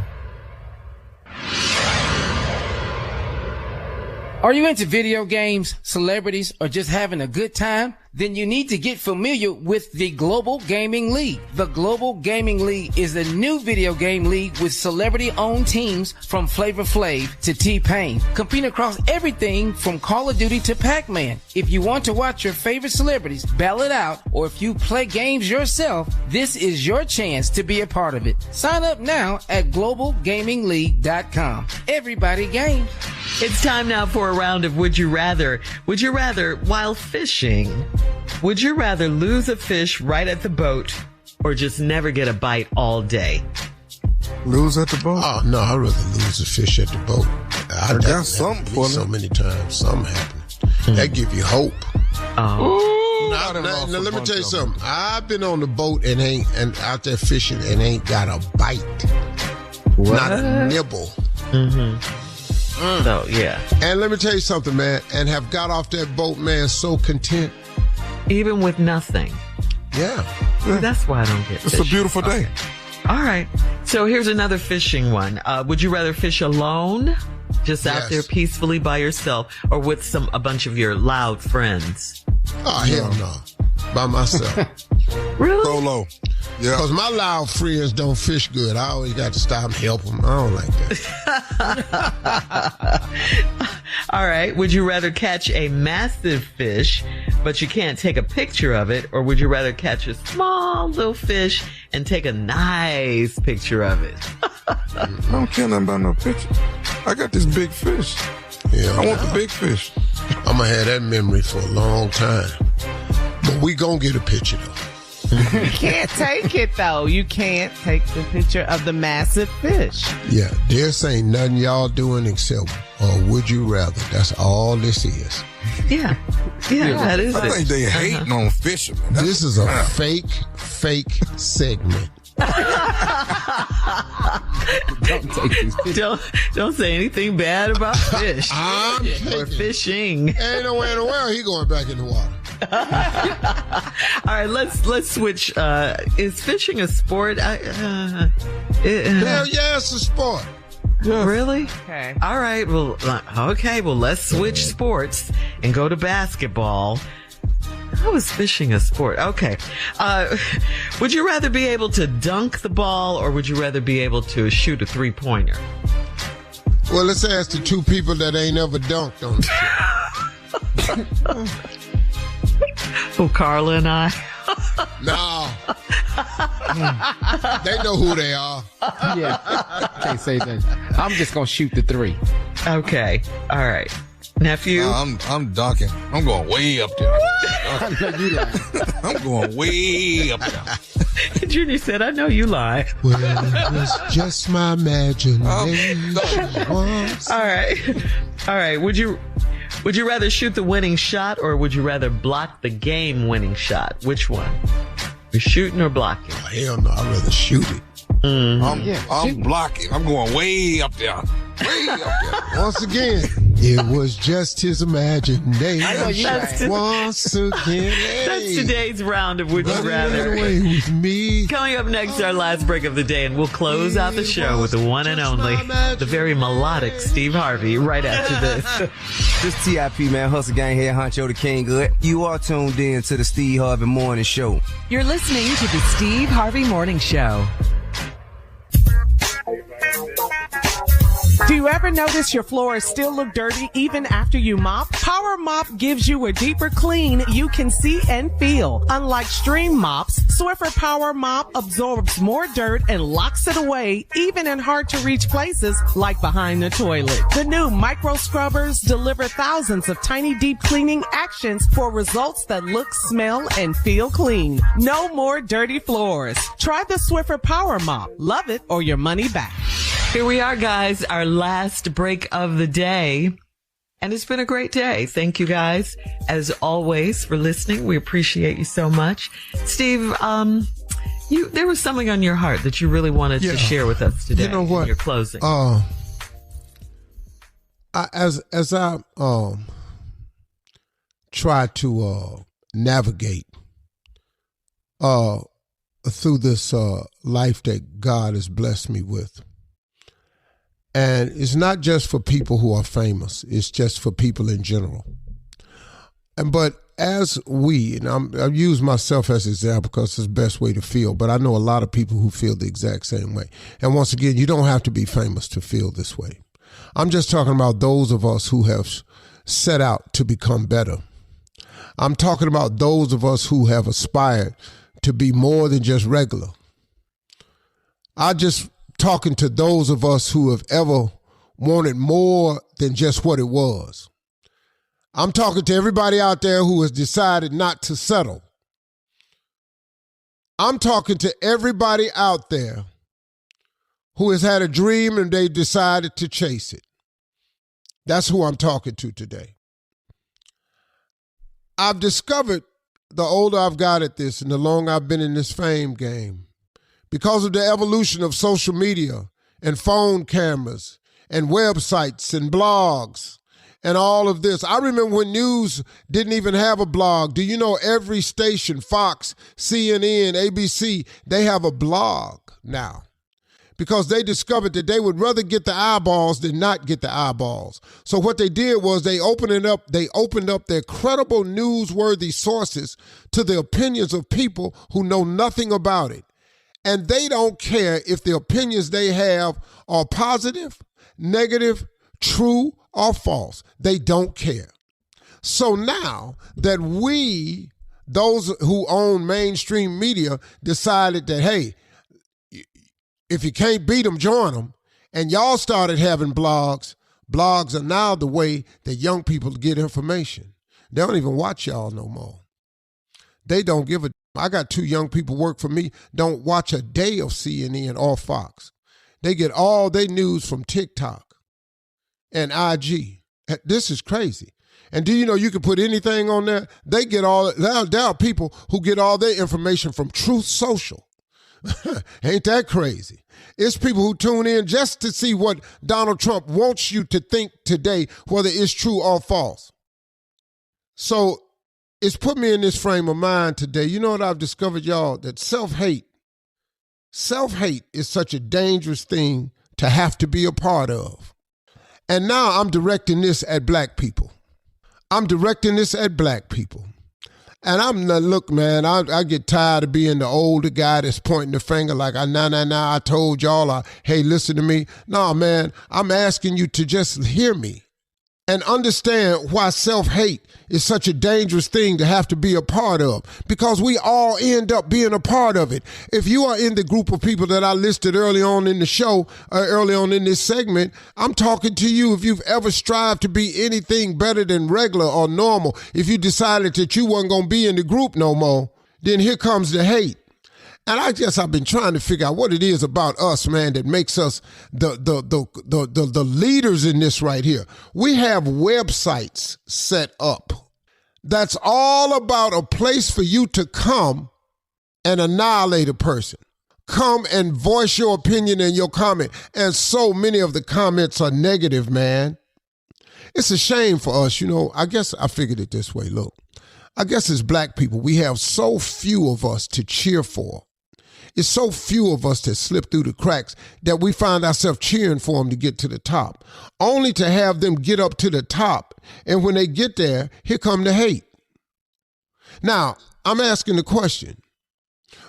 Are you into video games, celebrities, or just having a good time? Then you need to get familiar with the Global Gaming League. The Global Gaming League is a new video game league with celebrity-owned teams from Flavor Flav to T-Pain, competing across everything from Call of Duty to Pac-Man. If you want to watch your favorite celebrities battle it out, or if you play games yourself, this is your chance to be a part of it. Sign up now at globalgamingleague.com. Everybody games. It's time now for a round of Would You Rather. Would you rather while fishing? Would you rather lose a fish right at the boat or just never get a bite all day? Lose at the boat? Oh, no, I'd rather lose a fish at the boat. I got something for so many times. Something happens. That give you hope. Now, let me tell you something. I've been on the boat and out there fishing and ain't got a bite. What? Not a nibble. So, yeah. And let me tell you something, man, and have got off that boat, man, so content. Even with nothing. Yeah. That's why I don't get It's fish. a beautiful day. All right. So here's another fishing one. Would you rather fish alone, just out there peacefully by yourself, or with a bunch of your loud friends? Oh, hell no. By myself. Really? Solo. Yeah. Because my loud friends don't fish good. I always got to stop and help them. I don't like that. All right. Would you rather catch a massive fish, but you can't take a picture of it? Or would you rather catch a small little fish and take a nice picture of it? I don't care nothing about no picture. I got this big fish. Yeah, I want the big fish. I'm going to have that memory for a long time. But we going to get a picture, though. You can't take it, though. You can't take the picture of the massive fish. Yeah, this ain't nothing y'all doing except would you rather. That's all this is. Yeah, that is I it. think they hating on fishermen. This is a fake segment. Don't take these pictures. Don't say anything bad about fish or fishing. Ain't no way in the world he going back in the water. All right, let's switch. Is fishing a sport? Hell yeah, it's a sport. Yes. Really? Okay. All right. Well, let's switch sports and go to basketball. How is fishing a sport? Okay. Would you rather be able to dunk the ball, or would you rather be able to shoot a 3-pointer? Well, let's ask the two people that ain't ever dunked on the show. Oh, Carla and I. No. They know who they are. Yeah. Can't say that. I'm just going to shoot the 3. Okay. All right. Nephew? I'm ducking. I'm going way up there. I know you lying. I'm going way up there. Junior said, I know you lie. Well, it was just my imagination. All right. Would you rather shoot the winning shot or would you rather block the game winning shot? Which one? You're shooting or blocking? Oh, hell no, I'd rather shoot it. I'm blocking. I'm going way up there. Way up there. Once again, it was just his imagination. I know you lying. Once again. That's today's round of Would You Rather. Away with me. Coming up next, our last break of the day, and we'll close out the show with the one and only, the very melodic Steve Harvey right after this. This TIP, man, Hustle Gang here, Honcho the King Good. You are tuned in to the Steve Harvey Morning Show. You're listening to the Steve Harvey Morning Show. Do you ever notice your floors still look dirty even after you mop? Power Mop gives you a deeper clean you can see and feel. Unlike stream mops, Swiffer Power Mop absorbs more dirt and locks it away even in hard to reach places like behind the toilet. The new micro scrubbers deliver thousands of tiny deep cleaning actions for results that look, smell, and feel clean. No more dirty floors. Try the Swiffer Power Mop. Love it or your money back. Here we are, guys, our last break of the day. And it's been a great day. Thank you, guys, as always, for listening. We appreciate you so much. Steve, there was something on your heart that you really wanted to share with us today. You know what? In your closing. As I try to navigate through this life that God has blessed me with, and it's not just for people who are famous. It's just for people in general. But as we, and I use myself as an example because it's the best way to feel, but I know a lot of people who feel the exact same way. And once again, you don't have to be famous to feel this way. I'm just talking about those of us who have set out to become better. I'm talking about those of us who have aspired to be more than just regular. Talking to those of us who have ever wanted more than just what it was. I'm talking to everybody out there who has decided not to settle. I'm talking to everybody out there who has had a dream and they decided to chase it. That's who I'm talking to today. I've discovered, the older I've got at this and the longer I've been in this fame game, because of the evolution of social media and phone cameras and websites and blogs and all of this. I remember when news didn't even have a blog. Do you know every station, Fox, CNN, ABC, they have a blog now because they discovered that they would rather get the eyeballs than not get the eyeballs. So what they did was they opened up their credible newsworthy sources to the opinions of people who know nothing about it. And they don't care if the opinions they have are positive, negative, true, or false. They don't care. So now that we, those who own mainstream media, decided that, hey, if you can't beat them, join them, and y'all started having blogs. Blogs are now the way that young people get information. They don't even watch y'all no more. They don't give a. I got 2 young people work for me, don't watch a day of CNN or Fox. They get all their news from TikTok and IG. This is crazy. And do you know you can put anything on there? They get all, there are people who get all their information from Truth Social. Ain't that crazy? It's people who tune in just to see what Donald Trump wants you to think today, whether it's true or false. So it's put me in this frame of mind today. You know what I've discovered, y'all? That self-hate is such a dangerous thing to have to be a part of. And now I'm directing this at black people. And I'm not, look, man, I get tired of being the older guy that's pointing the finger like, I told y'all, hey, listen to me. No, man, I'm asking you to just hear me and understand why self-hate is such a dangerous thing to have to be a part of, because we all end up being a part of it. If you are in the group of people that I listed early on in the show, early on in this segment, I'm talking to you. If you've ever strived to be anything better than regular or normal, if you decided that you weren't going to be in the group no more, then here comes the hate. And I guess I've been trying to figure out what it is about us, man, that makes us the leaders in this right here. We have websites set up that's all about a place for you to come and annihilate a person. Come and voice your opinion and your comment. And so many of the comments are negative, man. It's a shame for us, you know. I guess I figured it this way. Look, I guess as black people, we have so few of us to cheer for. It's so few of us that slip through the cracks that we find ourselves cheering for them to get to the top, only to have them get up to the top. And when they get there, here come the hate. Now, I'm asking the question,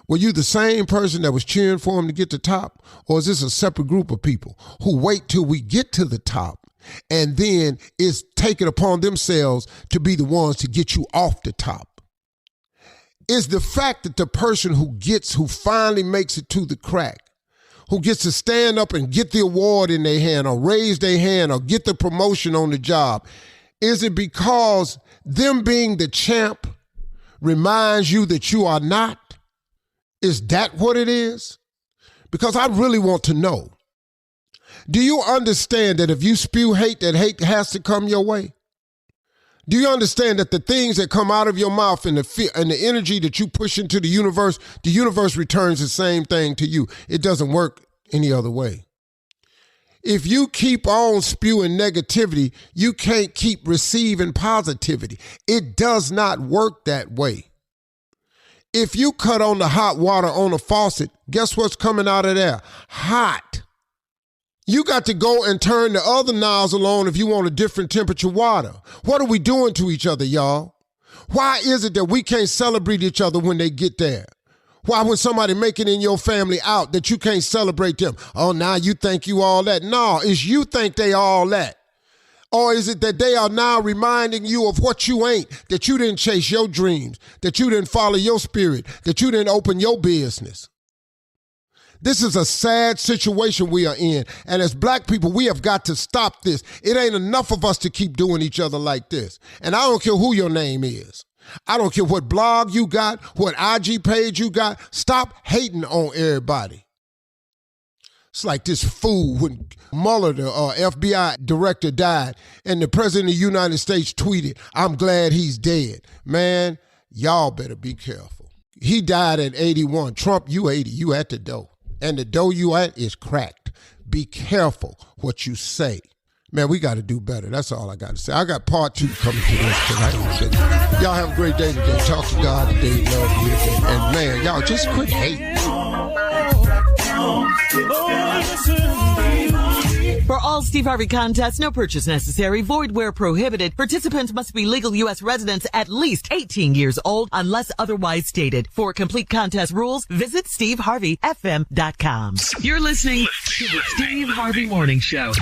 were you the same person that was cheering for them to get to the top? Or is this a separate group of people who wait till we get to the top and then is taking upon themselves to be the ones to get you off the top? Is the fact that the person who finally makes it to the crack, who gets to stand up and get the award in their hand or raise their hand or get the promotion on the job, is it because them being the champ reminds you that you are not? Is that what it is? Because I really want to know. Do you understand that if you spew hate, that hate has to come your way? Do you understand that the things that come out of your mouth and the energy that you push into the universe returns the same thing to you? It doesn't work any other way. If you keep on spewing negativity, you can't keep receiving positivity. It does not work that way. If you cut on the hot water on a faucet, guess what's coming out of there? Hot. You got to go and turn the other nozzle on if you want a different temperature water. What are we doing to each other, y'all? Why is it that we can't celebrate each other when they get there? Why when somebody make it in your family out that you can't celebrate them? Oh, now you think you all that. No, it's you think they all that. Or is it that they are now reminding you of what you ain't, that you didn't chase your dreams, that you didn't follow your spirit, that you didn't open your business? This is a sad situation we are in. And as black people, we have got to stop this. It ain't enough of us to keep doing each other like this. And I don't care who your name is. I don't care what blog you got, what IG page you got. Stop hating on everybody. It's like this fool when Mueller, the FBI director, died and the president of the United States tweeted, "I'm glad he's dead." Man, y'all better be careful. He died at 81. Trump, you 80. You at the door. And the door you at is cracked. Be careful what you say. Man, we got to do better. That's all I got to say. I got part 2 coming to this tonight. Y'all have a great day today. Talk to God today. Love you. And man, y'all just quit hating. For all Steve Harvey contests, no purchase necessary, void where prohibited. Participants must be legal U.S. residents at least 18 years old unless otherwise stated. For complete contest rules, visit SteveHarveyFM.com. You're listening to the Steve Harvey Morning Show.